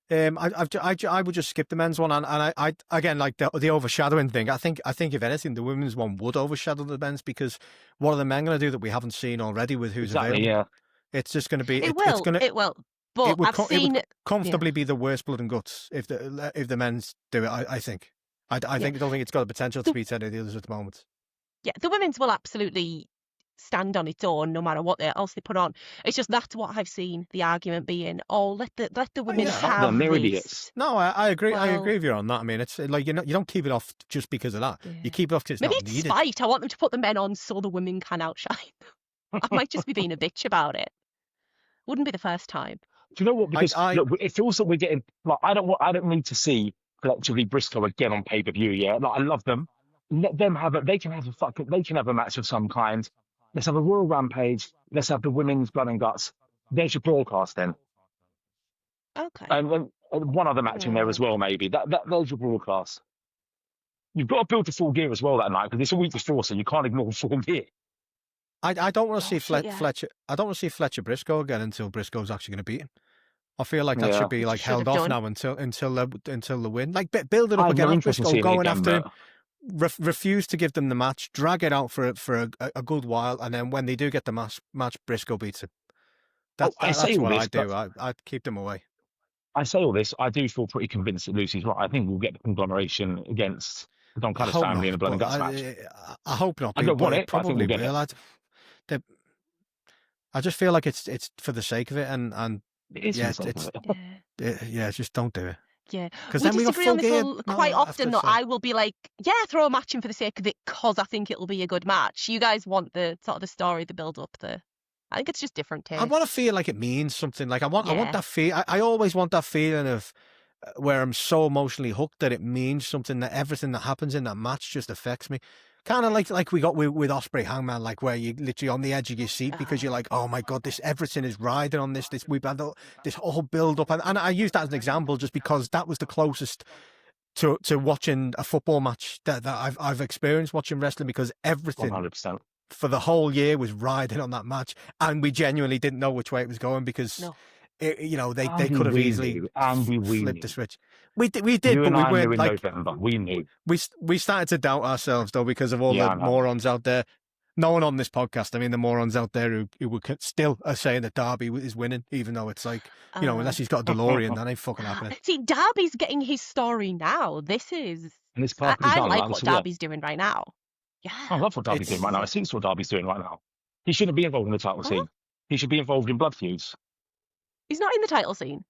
I would just skip the men's one, and I again, like the overshadowing thing. I think if anything, the women's one would overshadow the men's, because what are the men going to do that we haven't seen already with who's available? Yeah, it's just going to be. It will. But it would comfortably be the worst Blood and Guts if the men's do it. I think. I don't think it's got the potential to beat any of the others at the moment. Yeah, the women's will absolutely stand on its own, no matter what else they put on. It's just that's what I've seen the argument being. Oh, let the women have this. No, I agree. I agree with you on that. I mean, it's like you don't keep it off just because of that. Yeah. You keep it off because it's not needed. Maybe it's spite. I want them to put the men on so the women can outshine. I might just be being a bitch about it. Wouldn't be the first time. Do you know what? Because look, it feels that we're getting like I don't need to see collectively Briscoe again on pay-per-view. Yeah, like I love them. Let them have they can have a match of some kind. Let's have a Royal Rampage. Let's have the women's Blood and Guts. There's your broadcast then. Okay. And one other match in there as well, maybe. There's your broadcast. You've got to build to full gear as well that night, because it's a week before, so you can't ignore full gear. I don't want to see Fletcher. I don't want to see Fletcher Briscoe again until Briscoe's actually going to beat him. I feel like that should be like held off now until the win. Like build it up again. Like Briscoe going after him. Refuse to give them the match. Drag it out for a good while, and then when they do get the match, Briscoe beats him. That's what I do. I'd keep them away. I say all this. I do feel pretty convinced that Lucy's right. I think we'll get the conglomeration against the Don Callis family in a Blood and Guts match. I hope not. I don't want it. Probably I think we'll get it. I just feel like it's for the sake of it, and it is just don't do it. Yeah, because we disagree on this quite often. Though I will be like, throw a match in for the sake of it, because I think it'll be a good match. You guys want the sort of the story, the build up, I think it's just different taste. I want to feel like it means something. Like I want that feel. I always want that feeling of where I'm so emotionally hooked that it means something, that everything that happens in that match just affects me. Kind of like we got with Ospreay Hangman, like where you're literally on the edge of your seat because you're like, oh my God, everything is riding on this. We've had this whole build up, and I use that as an example just because that was the closest to watching a football match that I've experienced watching wrestling, because everything 100%. For the whole year was riding on that match, and we genuinely didn't know which way it was going because. No. They could have easily flipped the switch. We did, you but and we weren't weren't like November. We knew. We started to doubt ourselves though because of all the morons out there. No one on this podcast. I mean, the morons out there who still are saying that Darby is winning, even though it's like unless he's got a DeLorean, that ain't fucking happening. See, Darby's getting his story now. This is. And it's I like what Darby's doing right now. Yeah, I love what Darby's doing right now. I see what Darby's doing right now. He shouldn't be involved in the title scene. He should be involved in blood feuds. He's not in the title scene.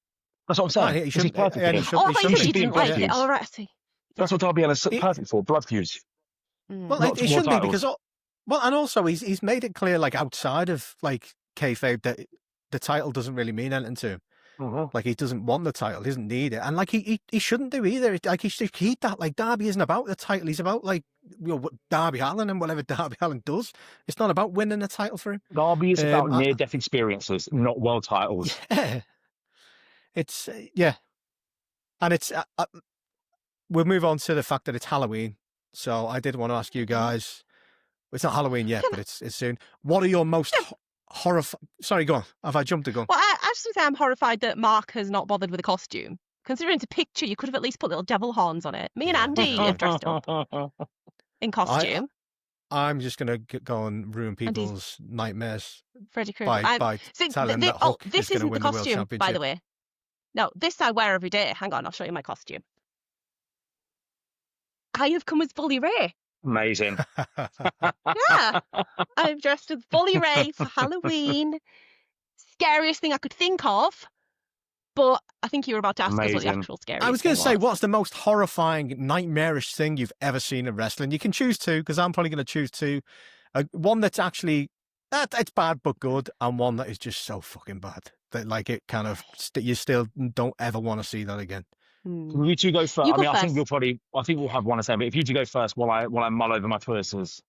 That's what I'm saying. He shouldn't. He didn't like it. All right, I see. That's what Darby Allin's perfect for. Blood feuds. Well, he shouldn't be because and also he's made it clear, like outside of like kayfabe, that the title doesn't really mean anything to him. Mm-hmm. Like he doesn't want the title, he doesn't need it, and like he shouldn't do either. Like he should keep that. Like Darby isn't about the title; he's about like Darby Allin and whatever Darby Allin does. It's not about winning a title for him. Darby is about near-death experiences, not world titles. Yeah, it's and it's. We'll move on to the fact that it's Halloween. So I did want to ask you guys. It's not Halloween yet, but it's soon. What are your most horrifying? Sorry, go on. Have I jumped the gun? Well, I just say I'm horrified that Mark has not bothered with a costume. Considering it's a picture, you could have at least put little devil horns on it. Me and Andy have dressed up in costume. I'm just going to go and ruin people's nightmares. Freddy Krueger. By telling them that Hulk this is going to isn't win the the world costume, championship. by the way. No, this I wear every day. Hang on, I'll show you my costume. I have come as Bully Ray. Amazing. Yeah, I'm dressed as Bully Ray for Halloween. Scariest thing I could think of. But I think you were about to ask us what the actual scariest thing was. I was going to say, what's the most horrifying, nightmarish thing you've ever seen in wrestling? You can choose two, because I'm probably going to choose two. One that's actually, it's bad but good, and one that is just so fucking bad that like it kind of, you still don't ever want to see that again. Can you two go first? I think we'll have one the same, but if you two go first while I mull over my choices.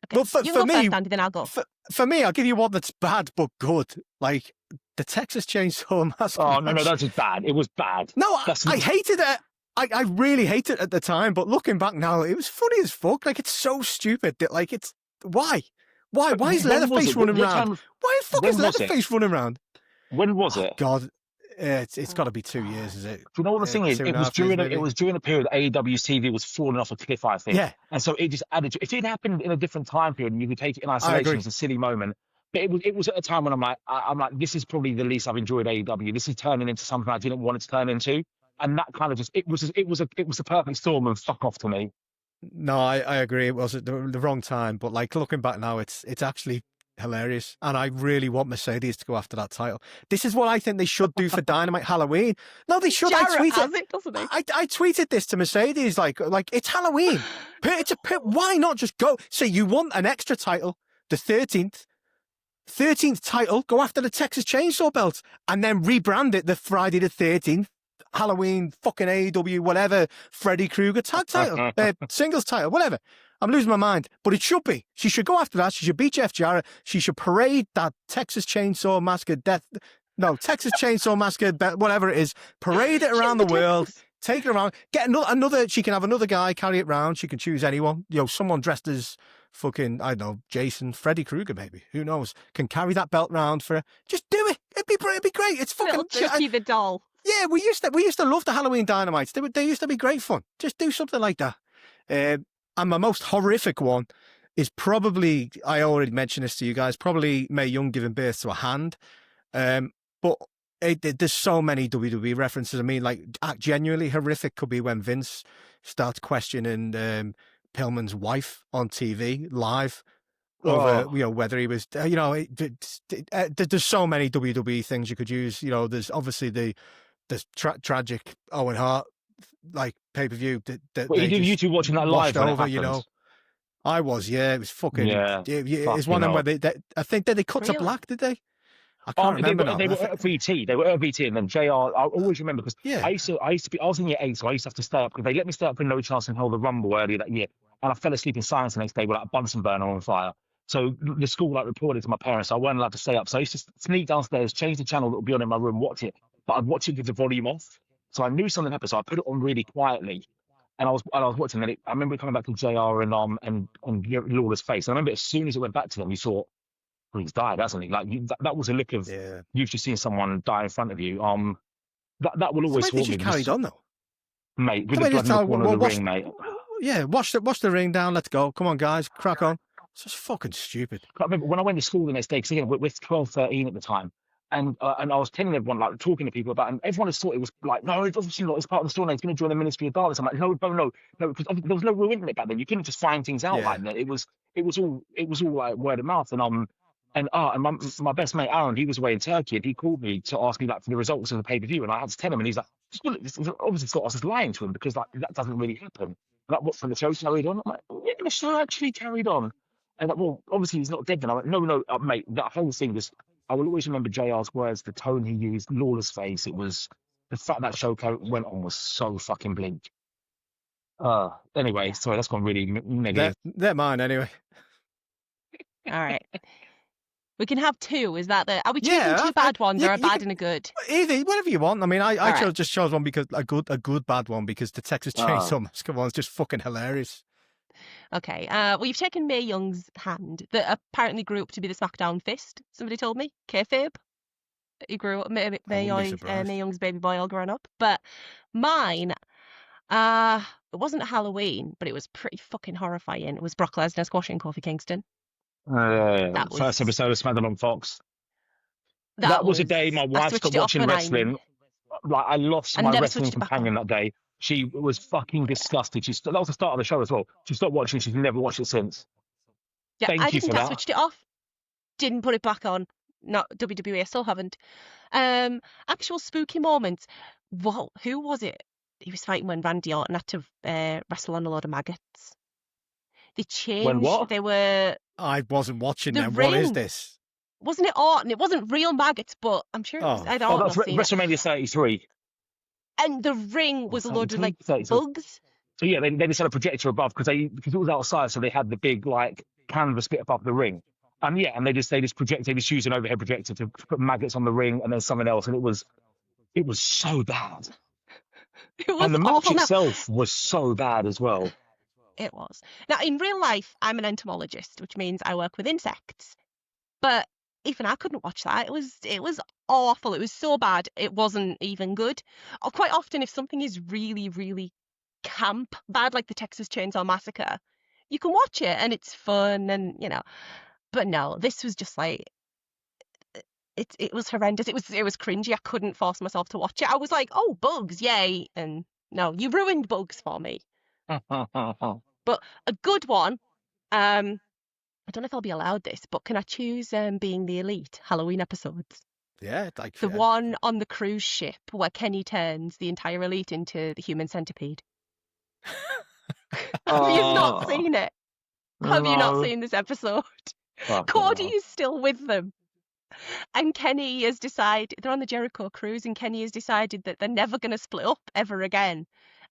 Okay. Well, for me, first, Andy, then I'll go. For me, I'll give you one that's bad but good. Like the Texas Chainsaw Massacre. Oh, no, that's just bad. It was bad. No, I hated it. I really hated it at the time, but looking back now, it was funny as fuck. Like, it's so stupid that, like, it's... Why? Why is Leatherface running around? Why the fuck is Leatherface running around? When was it? God, it's got to be 2 years, is it? Do you know what the thing is? It was during a period that AEW's TV was falling off a cliff, I think. Yeah. And so it just added to... If it happened in a different time period and you could take it in isolation, it's a silly moment. But it was at a time when I'm like, this is probably the least I've enjoyed AEW. This is turning into something I didn't want it to turn into. And that kind of just... It was a perfect storm and fuck off to me. No, I agree. It was the wrong time. But, like, looking back now, it's actually... hilarious, and I really want Mercedes to go after that title. This is what I think they should do for Dynamite Halloween. No, they should. Jarrett has it, doesn't he? I tweeted this to Mercedes, like it's Halloween. Why not just go? Say you want an extra title, the 13th title, go after the Texas Chainsaw belt, and then rebrand it the Friday the 13th Halloween fucking AEW whatever Freddy Krueger tag title, singles title, whatever. I'm losing my mind, but it should be. She should go after that. She should beat Jeff Jarrett. She should parade that Texas Chainsaw Massacre Texas Chainsaw Massacre, whatever it is. Parade it around the world. Take it around. Get another. She can have another guy carry it around. She can choose anyone. Someone dressed as fucking, I don't know, Jason, Freddy Krueger, maybe. Who knows? Can carry that belt around for her. Just do it. It'd be great. It's fucking. Little Dookie the doll. Yeah, we used to love the Halloween Dynamites. They used to be great fun. Just do something like that. And my most horrific one is probably, I already mentioned this to you guys, probably Mae Young giving birth to a hand. But there's so many WWE references. I mean, like, genuinely horrific could be when Vince starts questioning Pillman's wife on TV live over, whether he was, there's so many WWE things you could use. There's obviously the tragic Owen Hart like pay-per-view that you two watching that live over, I was, it was fucking it's one of them where they I think they cut to black, did they? I can't remember. They were at VT. They were at VT, and then JR. I always remember because I used to be. I was in year 8, so I used to have to stay up because they let me stay up for No Chance in Hell the Rumble earlier that year, and I fell asleep in science the next day with like a Bunsen burner on fire. So the school reported to my parents, so I weren't allowed to stay up. So I used to sneak downstairs, change the channel that would be on in my room, watch it, but I'd watch it with the volume off. So I knew something happened, so I put it on really quietly, and I was watching it. I remember coming back to JR and Lawler's face. And I remember as soon as it went back to them, you saw, well, he's died, hasn't he? Like that was a look of you've just seen someone die in front of you. That will always haunt me. Carried on though, mate. With the blood in the corner of the ring, mate. Yeah, wash the ring down. Let's go. Come on, guys, crack on. It's just fucking stupid. I remember when I went to school the next day, because again we're 12, 13 at the time. And I was telling everyone, like, talking to people about it, and everyone just thought it was like, no, it's obviously not. It's part of the story. He's going to join the Ministry of Darkness. I'm like, no, because there was no real internet back then. You couldn't just find things out like that. It was all like word of mouth. And my best mate Aaron, he was away in Turkey, and he called me to ask me like for the results of the pay-per-view, and I had to tell him, and he's like, obviously thought I was just lying to him because like that doesn't really happen. Like, what, for the show carried on? I'm like, yeah, the show actually carried on. And like, well, obviously he's not dead then. I'm like, no, mate, that whole thing was. I will always remember JR's words, the tone he used, Lawler's face. It was the fact that show went on was so fucking bleak. Anyway, sorry, that's gone really negative. They're mine anyway. All right. We can have two. Is that are we choosing two bad ones or a bad and a good? Either, whatever you want. I mean, I just chose one because a good bad one because the Texas Chainsaw Massacre one's just fucking hilarious. Okay. Well, you've taken Mae Young's hand that apparently grew up to be the SmackDown Fist. Somebody told me. Kayfabe. He grew up, Mae Young's baby boy all growing up. But mine, it wasn't Halloween, but it was pretty fucking horrifying. It was Brock Lesnar squashing Kofi Kingston. That was first episode of SmackDown on Fox. That was a day my wife stopped watching wrestling. Like, I lost my wrestling companion that day. She was fucking disgusted. That was the start of the show as well. She stopped watching. She's never watched it since. Yeah, Thank you for that. I switched it off. Didn't put it back on. Not WWE. I still haven't. Actual spooky moments. Well, who was it? He was fighting when Randy Orton had to wrestle on a load of maggots. They changed. When what? They were. I wasn't watching them. What is this? Wasn't it Orton? It wasn't real maggots, but I'm sure it was. I don't know. That's WrestleMania 33. And the ring was a load of like bugs. So yeah, they just had a projector above because it was outside, so they had the big like canvas bit above the ring. And they just use an overhead projector to put maggots on the ring and then something else. And it was so bad. It was and the awful. match itself was so bad as well. It was. Now, in real life, I'm an entomologist, which means I work with insects. But even I couldn't watch that. It was awful. It was so bad, it wasn't even good. Or quite often, if something is really, really camp bad, like the Texas Chainsaw Massacre, you can watch it and it's fun and, But no, this was just like, it was horrendous. It was cringy. I couldn't force myself to watch it. I was like, oh, bugs, yay. And no, you ruined bugs for me. But a good one, I don't know if I'll be allowed this, but can I choose Being the Elite Halloween episodes? Yeah, the one on the cruise ship where Kenny turns the entire elite into the human centipede. Have you not seen it? Have you not seen this episode? Cody is still with them. And Kenny has decided, they're on the Jericho cruise, and Kenny has decided that they're never going to split up ever again.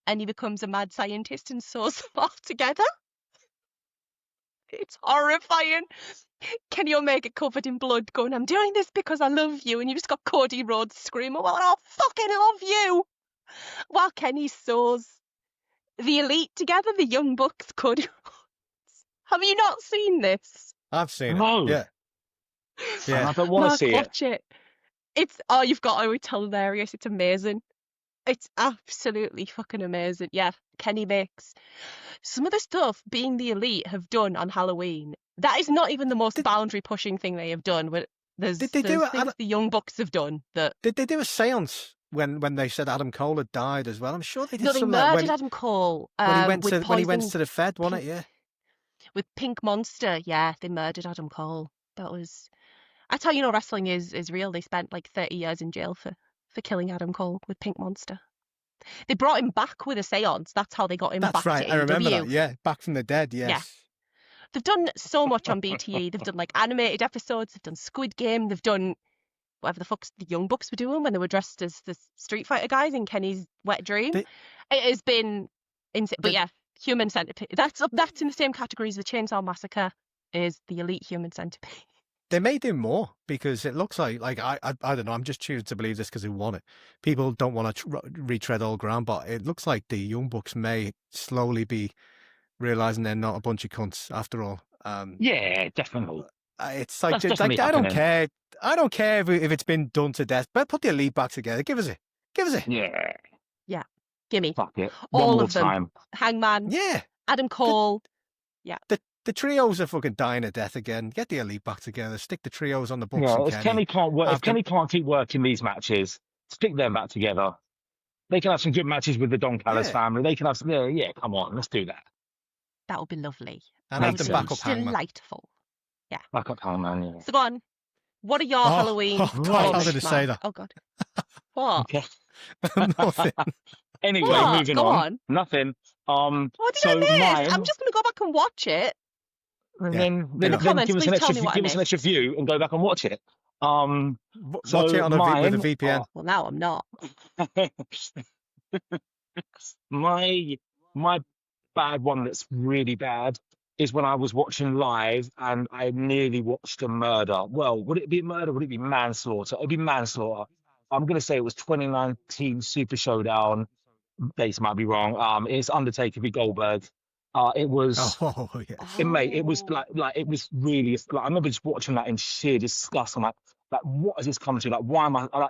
And he becomes a mad scientist and sews them all together. It's horrifying. Kenny Omega covered in blood going, I'm doing this because I love you. And you just got Cody Rhodes screaming, well, I fucking love you. While Kenny sews the elite together, the Young Bucks, Cody Rhodes. Have you not seen this? I've seen it. Yeah. Yeah. I don't want to see it. Watch it. You've got to. It's hilarious. It's amazing. It's absolutely fucking amazing. Yeah, Kenny makes some of the stuff Being the Elite have done on Halloween. That is not even the most boundary pushing thing they have done. But there's things the Young Bucks have done that. Did they do a seance when they said Adam Cole had died as well? I'm sure they did. No, they murdered Adam Cole. When he went to the Fed, wasn't it? Yeah. With Pink Monster, yeah, they murdered Adam Cole. That was. That's how wrestling is real. They spent like 30 years in jail for killing Adam Cole with Pink Monster. They brought him back with a seance. That's how they got him back to AEW. That's right, I remember that. Yeah, back from the dead, yes. Yeah. They've done so much on BTE. They've done like animated episodes. They've done Squid Game. They've done whatever the fuck the Young Bucks were doing when they were dressed as the Street Fighter guys in Kenny's Wet Dream. It has been insane. But yeah, Human Centipede. That's in the same category as the Chainsaw Massacre is the Elite Human Centipede. They may do more because it looks like I don't know. I'm just choosing to believe this because they want it. People don't want to retread old ground, but it looks like the Young Bucks may slowly be realizing they're not a bunch of cunts after all. Yeah, definitely. It's like I don't care. I don't care if it's been done to death. But put the elite back together. Give us it. Yeah. Gimme. Fuck it. All One of them. Time. Hangman. Yeah. Adam Cole. The trios are fucking dying a death again. Get the elite back together. Stick the trios on the books. Yeah, if Kenny can't work, if Kenny can't keep working these matches, stick them back together. They can have some good matches with the Don Callis family. They can have some. Yeah, come on, let's do that. That would be lovely. And have them back up Hangman. Delightful. Yeah. Back up Hangman. Yeah. So go on. What are your Halloween? I was going to say that. Oh God. What? Okay. Nothing. Anyway, moving on. Nothing. What did I miss? I'm just going to go back and watch it. And then give us an extra view and go back and watch it. Watch it on with a VPN. Well, now I'm not. my bad one that's really bad is when I was watching live and I nearly watched a murder. Well, would it be murder? Would it be manslaughter? It would be manslaughter. I'm going to say it was 2019 Super Showdown. Base might be wrong. It's Undertaker v Goldberg. It was, mate. It was like it was really. I remember just watching that in sheer disgust. I'm like, what has this come to? Like, why am I? I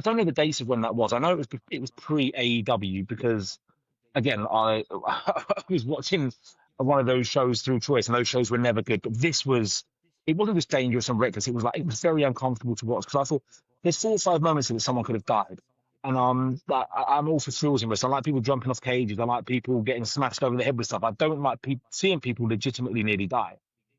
don't know the dates of when that was. I know it was pre AEW because, again, I was watching one of those shows through choice, and those shows were never good. But this was. It wasn't just dangerous and reckless. It was very uncomfortable to watch because I thought there's 4 or 5 moments in which someone could have died. And I'm all for thrills in wrestling. I like people jumping off cages. I like people getting smashed over the head with stuff. I don't like seeing people legitimately nearly die.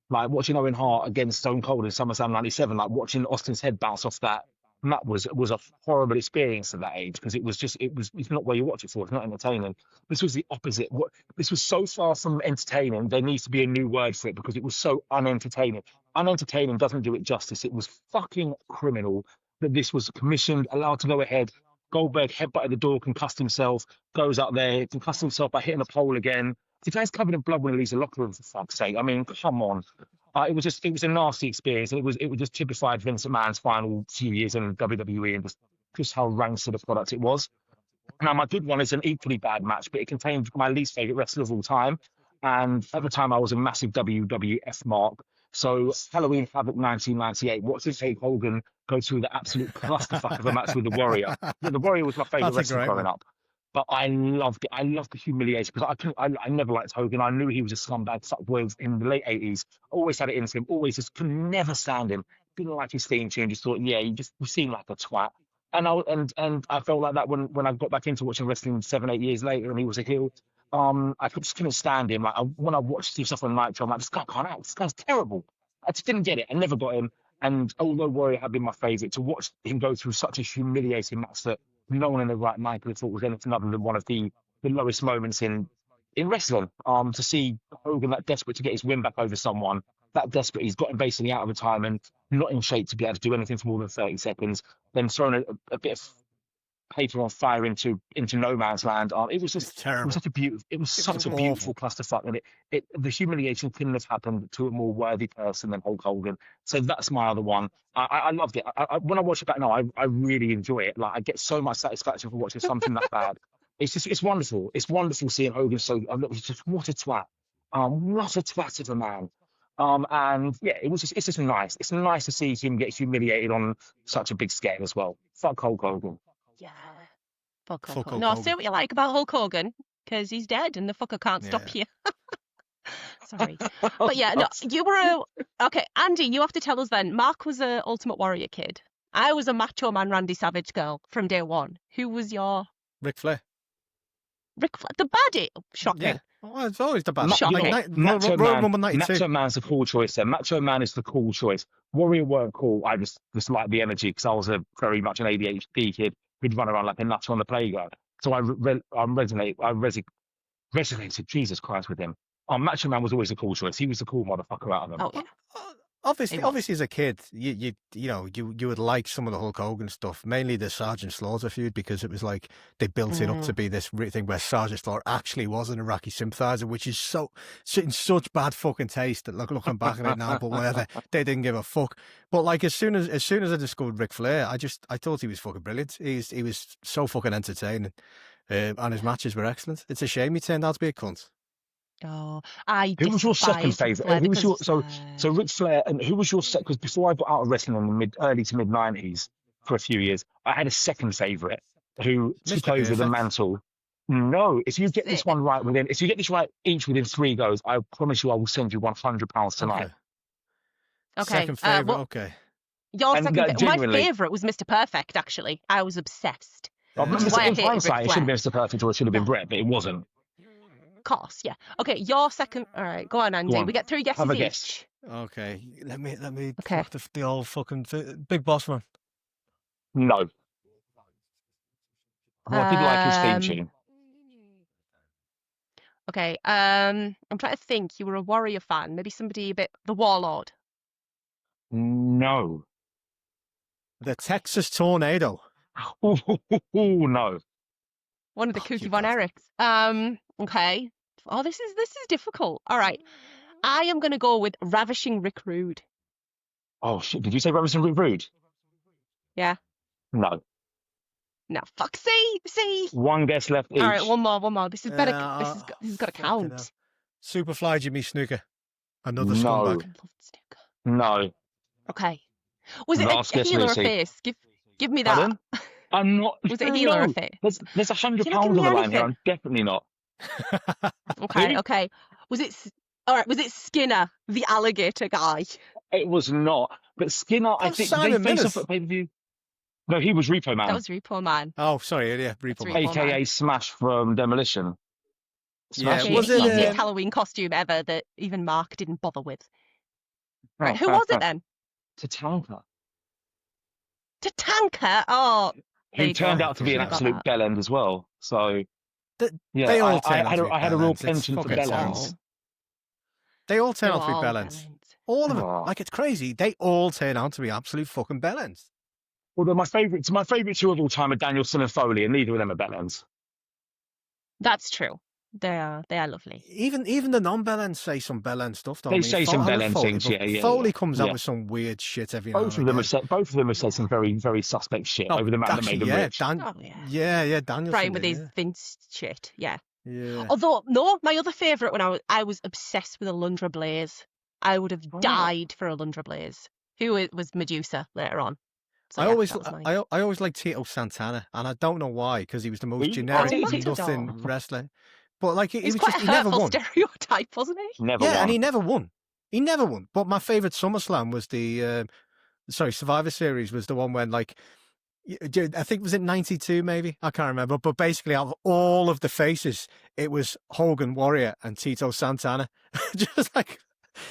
Like watching Owen Hart against Stone Cold in SummerSlam '97, like watching Austin's head bounce off that. And that was a horrible experience at that age because it's not what you watch it for. It's not entertaining. This was the opposite. This was so far from entertaining. There needs to be a new word for it because it was so unentertaining. Unentertaining doesn't do it justice. It was fucking criminal that this was commissioned, allowed to go ahead. Goldberg headbutted the door, concussed himself, goes up there, concussed himself by hitting a pole again. His face covered in blood when he leaves the locker room, for fuck's sake. I mean, come on. It was a nasty experience. And it was just typified Vince McMahon's final few years in WWE and just how rancid a product it was. Now, my good one is an equally bad match, but it contained my least favourite wrestler of all time. And at the time, I was a massive WWF mark. So Halloween Havoc 1998, watching Hulk Hogan go through the absolute clusterfuck of a match with the Warrior. Yeah, the Warrior was my favourite wrestler growing up. But I loved it. I loved the humiliation because I never liked Hogan. I knew he was a scumbag, sucked boys in the late 80s. Always had it in him. Always just could never stand him. Didn't like his theme tune. Just thought, yeah, you seem like a twat. And I felt like that when I got back into watching wrestling 7-8 years later, and he was a heel. I just couldn't stand him. Like when I watched his stuff on Nitro, I'm like, this guy can't act. This guy's terrible. I just didn't get it. I never got him. And although Warrior had been my favourite, to watch him go through such a humiliating match that no one in the right mind could have thought was anything other than one of the lowest moments in wrestling. To see Hogan that desperate to get his win back over someone, that desperate, he's gotten basically out of the time and not in shape to be able to do anything for more than 30 seconds, then thrown a bit of paper on fire into no man's land. It was just terrible. It was such a beautiful clusterfuck, and the humiliation couldn't have happened to a more worthy person than Hulk Hogan. So that's my other one. I loved it. When I watch it back now, I really enjoy it. Like I get so much satisfaction for watching something that bad. It's wonderful. It's wonderful seeing Hogan what a twat. What a twat of a man. And yeah, it's just nice. It's nice to see him get humiliated on such a big scale as well. Fuck Hulk Hogan. Yeah. Fuck Hulk Hogan. No, I see what you like about Hulk Hogan, because he's dead and the fucker can't stop you. Sorry. But yeah, no, you were okay, Andy, you have to tell us then. Mark was a Ultimate Warrior kid. I was a Macho Man Randy Savage girl from day one. Who was your... Ric Flair. Ric Flair, the baddie. Shocking. Yeah. Well, it's always the bad. Macho Man's a cool choice then. Macho Man is the cool choice. Warrior weren't cool. I just like the energy because I was very much an ADHD kid who'd run around like a nutter on the playground. So I resonated, Jesus Christ, with him. Macho Man was always a cool choice. He was the cool motherfucker out of them. Oh, yeah. Obviously, as a kid, you would like some of the Hulk Hogan stuff, mainly the Sergeant Slaughter feud, because it was like they built it up to be this thing where Sergeant Slaughter actually was an Iraqi sympathizer, which is in such bad fucking taste that looking back on it now, but whatever, they didn't give a fuck. But like as soon as I discovered Ric Flair, I thought he was fucking brilliant. He was so fucking entertaining, and his matches were excellent. It's a shame he turned out to be a cunt. Oh, who was your second favourite? Who was your so Ric Flair, and who was your second? Because before I got out of wrestling in the early to mid 90s for a few years, I had a second favourite who took over the mantle. No, if you get this one right if you get this right each within 3 goes, I promise you I will send you £100 tonight. Okay. Second favourite. Okay. Your second favourite. My favourite was Mr. Perfect. Actually, I was obsessed. In hindsight, it should have been Mr. Perfect or it should have been Brett, but it wasn't. Course, yeah. Okay, your second. All right, go on, Andy. Go on. We get 3 guesses each. Guess. Okay, let me. Okay. The old fucking Big Boss Man. No. I did like his theme tune. Okay, I'm trying to think. You were a Warrior fan. Maybe somebody a bit. The Warlord. No. The Texas Tornado. Oh no. One of the Kooky Von Erichs. Okay. Oh, this is difficult. All right. I am going to go with Ravishing Rick Rude. Oh shit! Did you say Ravishing Rick Rude? Yeah. No. No. Fuck. See. One guess left each. All right. One more. This is better. This has got to count. Superfly Jimmy Snuka. Another scumbag. No. Okay. Was it a heel or a face? Give me that. Pardon? I'm not. Was it a heel or a face? There's £100 on the line here. I'm definitely not. Okay. Was it Skinner, the alligator guy? It was not. But Skinner, I think they faced off at pay-per-view. No, he was Repo Man. That was Repo Man. Oh, sorry, yeah, Repo Man. AKA Smash from Demolition. Smash was the easiest Halloween costume ever that even Mark didn't bother with. Right, who was it then? Tatanka. Oh. Who turned out to be an absolute bellend as well. So, yeah, they all I had a real penchant for bellends. They all turn out to be bellends. All of them. Like, it's crazy. They all turn out to be absolute fucking bellends. Although my favourite two of all time are Danielson and Foley, and neither of them are bellends. That's true. They are lovely. Even the non-Bell-End say some Bell-End stuff. They say some Bell-End things. Foley comes out with some weird shit every now and again. Both of them have said some very, very suspect shit over the man that made them rich. Daniel. Brian with his Vince shit. Yeah. Yeah. Although, no, my other favourite when I was obsessed with Alundra Blaze. I would have died for Alundra Blaze, who was Medusa later on. So I always liked Tito Santana, and I don't know why, because he was the most generic, nothing wrestler. But like, he was quite he never won. Stereotype, wasn't he? Never won. And he never won. He never won. But my favourite SummerSlam was the Survivor Series was the one when like. I think was it 92 maybe? I can't remember. But basically out of all of the faces, it was Hogan Warrior and Tito Santana. Just like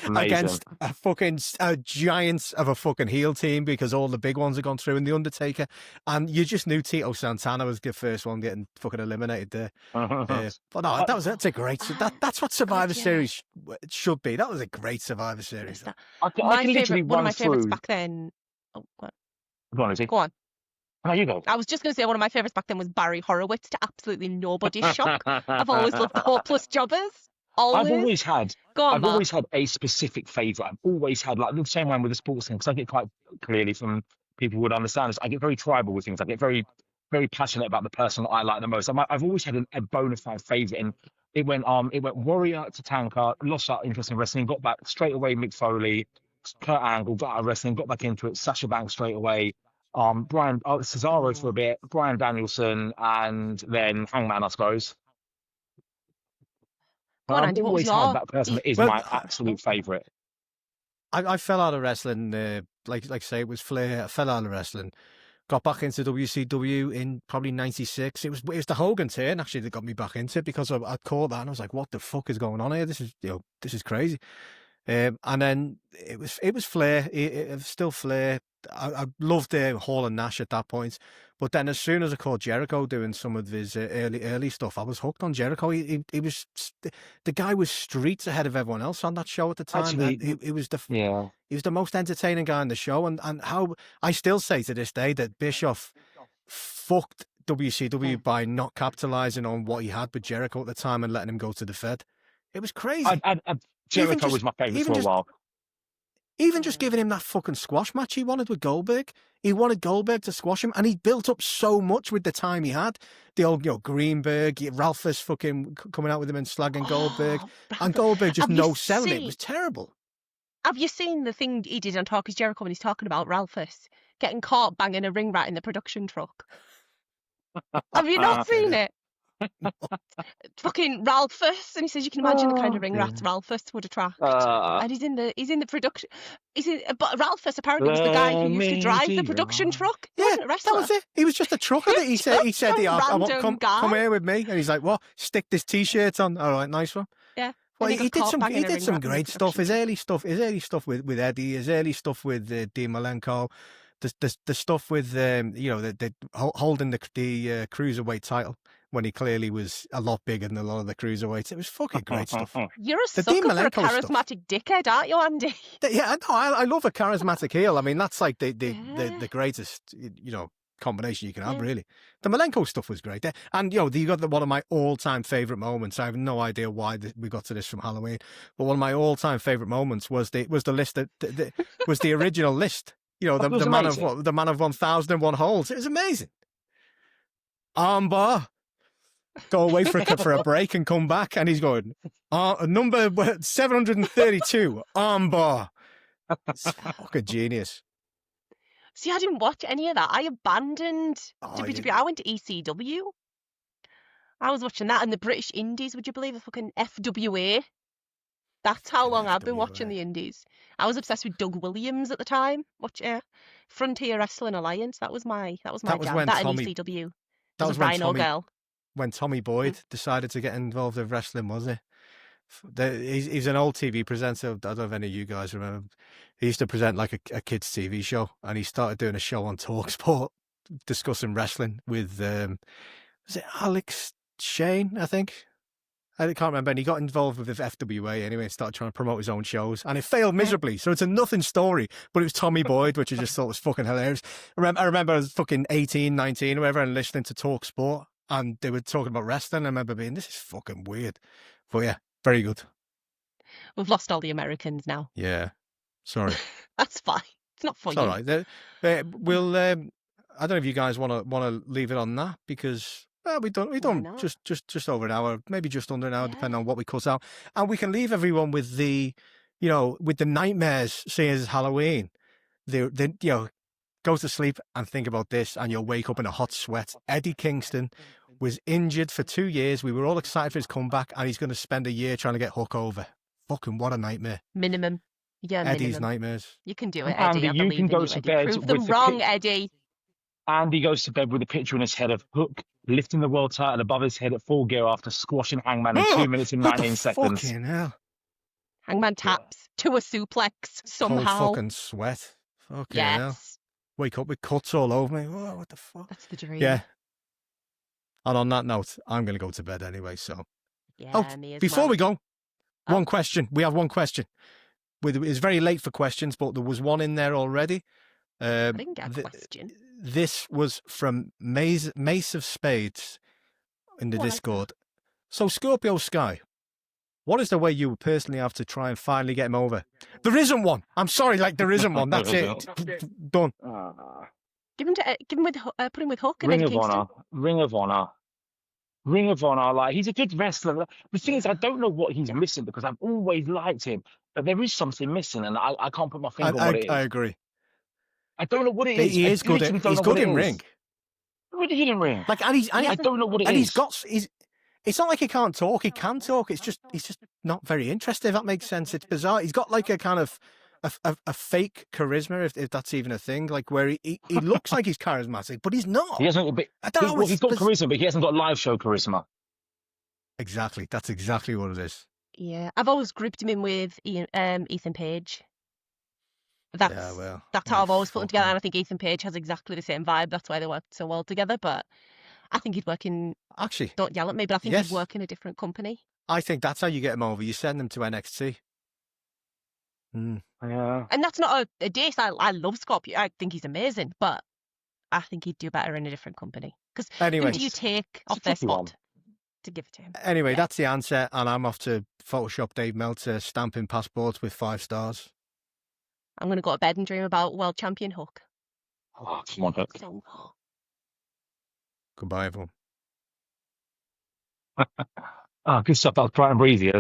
amazing. Against a fucking giant of a fucking heel team because all the big ones had gone through in The Undertaker. And you just knew Tito Santana was the first one getting fucking eliminated there. But no, that's a great... That's what Survivor Series should be. That was a great Survivor Series. One of my favourites back then... Oh, go on. Go on. No, you go. I was just going to say one of my favourites back then was Barry Horowitz, to absolutely nobody's shock. I've always loved the Hopeless Jobbers. Always. I've always had a specific favourite. I've always had, like, the same one with the sports thing, because I get quite clearly from people who would understand this. I get very tribal with things. I get very, very passionate about the person that I like the most. I've always had a bona fide favourite, and it went Warrior to Tanker, lost that interest in wrestling, got back straight away. Mick Foley, Kurt Angle, got out of wrestling, got back into it. Sasha Banks straight away. Cesaro for a bit, Bryan Danielson, and then Hangman, I suppose. I've always had that person that is my absolute favourite. I fell out of wrestling, like I say, it was Flair. I fell out of wrestling, got back into WCW in probably 96. It was the Hogan turn actually that got me back into it, because I caught that and I was like, what the fuck is going on here? This is crazy. And then it was Flair. It was still Flair. I loved Hall and Nash at that point, but then as soon as I caught Jericho doing some of his early stuff, I was hooked on Jericho. He was the guy was streets ahead of everyone else on that show at the time. Actually, he was the most entertaining guy on the show, and how I still say to this day that Bischoff fucked WCW by not capitalizing on what he had with Jericho at the time and letting him go to the Fed. It was crazy. Jericho was my favourite for a while. Even just giving him that fucking squash match he wanted with Goldberg. He wanted Goldberg to squash him, and he built up so much with the time he had. The old, Greenberg, Ralphus fucking coming out with him and slagging Goldberg. And Goldberg just selling it. It was terrible. Have you seen the thing he did on Talk is Jericho when he's talking about Ralphus getting caught banging a ring rat in the production truck? Have you not seen it? Fucking Ralphus, and he says you can imagine the kind of ring rats Ralphus would attract. And he's in the production. But Ralphus apparently was the guy who used to drive the production truck. He wasn't a wrestler. That was it. He was just a trucker. He said, I want come here with me, and he's like, what? Stick this T-shirt on. All right, nice one. Yeah. Well, he did some great stuff. His early stuff with Eddie, his early stuff with Dean Malenko. The stuff with the holding the cruiserweight title when he clearly was a lot bigger than a lot of the cruiserweights. It was fucking great stuff. You're a sucker for a charismatic dickhead, aren't you, Andy? Yeah, no, I love a charismatic heel. I mean, that's like the greatest combination you can have, really. The Malenko stuff was great. And you got one of my all-time favourite moments. I have no idea why we got to this from Halloween, but one of my all-time favourite moments was the list that was the original list. The man of 1,001 holds. It was amazing. Armbar. Go away for a break and come back, and he's going, number 732, armbar. It's fucking genius. See, I didn't watch any of that. I abandoned WWE. I went to ECW. I was watching that, and the British Indies, would you believe, a fucking FWA. That's how long I've been watching the Indies. I was obsessed with Doug Williams at the time. Frontier Wrestling Alliance. That was my jam. That and ECW. That was Rhino Girl. When Tommy Boyd decided to get involved in wrestling, wasn't he? He's an old TV presenter. I don't know if any of you guys remember. He used to present like a kids' TV show, and he started doing a show on TalkSport discussing wrestling with, was it Alex Shane, I think? I can't remember. And he got involved with the FWA anyway and started trying to promote his own shows. And it failed miserably. So it's a nothing story. But it was Tommy Boyd, which I just thought was fucking hilarious. I remember I was fucking 18, 19 or whatever and listening to TalkSport. and they were talking about wrestling. I remember being, this is fucking weird. But yeah, very good. We've lost all the Americans now. Yeah, sorry. That's fine. It's not for it's you. All right. We'll. I don't know if you guys want to leave it on that because we've done just over an hour, maybe just under an hour, depending on what we cut out, and we can leave everyone with the nightmares, seeing as Halloween. Go to sleep and think about this, and you'll wake up in a hot sweat. Eddie Kingston was injured for 2 years. We were all excited for his comeback, and he's going to spend a year trying to get Hook over. Fucking what a nightmare. Minimum. Yeah, Eddie's minimum. nightmares. You can do it, Eddie. Andy, you can go to bed. Prove them wrong, Eddie. Andy goes to bed with a picture in his head of Hook lifting the world title above his head at Full Gear after squashing Hangman in 2 minutes and 19 seconds. Fucking hell. Hangman taps to a suplex somehow. Cold fucking sweat. Fucking hell. Wake up with cuts all over me. Oh, what the fuck? That's the dream. Yeah. And on that note, I'm going to go to bed anyway, so. Yeah, me as before well. we go, one question. We have one question. It's very late for questions, but there was one in there already. I didn't get a question. This was from Mace of Spades in the Discord. So, Scorpio Sky, what is the way you personally have to try and finally get him over? There isn't one. I'm sorry, there isn't one. That's it. Done. Give him with put him with Hook and Ring then of Kingston. Honor. Ring of Honor. He's a good wrestler. The thing is, I don't know what he's missing because I've always liked him, but there is something missing, and I can't put my finger on what it is. I agree. I don't know what it is. He is good. He's good in ring. Really good in ring. I don't know what it is. It's not like he can't talk. He can talk. He's just not very interested. If that makes sense, it's bizarre. He's got a kind of a fake charisma, if that's even a thing. Where he looks like he's charismatic, but he's not. He hasn't. He's got charisma, but he hasn't got live show charisma. Exactly. That's exactly what it is. Yeah, I've always grouped him in with Ethan Page. That's how I've always put them together, and I think Ethan Page has exactly the same vibe. That's why they work so well together. But I think he'd work in. Actually, don't yell at me, but I think he'd work in a different company. I think that's how you get him over. You send him to NXT. Yeah. And that's not a diss. I love Scorpio. I think he's amazing, but I think he'd do better in a different company. Because who do you take off their spot to give it to him? Anyway, that's the answer, and I'm off to Photoshop Dave Meltzer stamping passports with 5 stars. I'm going to go to bed and dream about world champion Hook. Oh, come on, Hook. Goodbye, everyone. Good stuff. That was bright and breezy.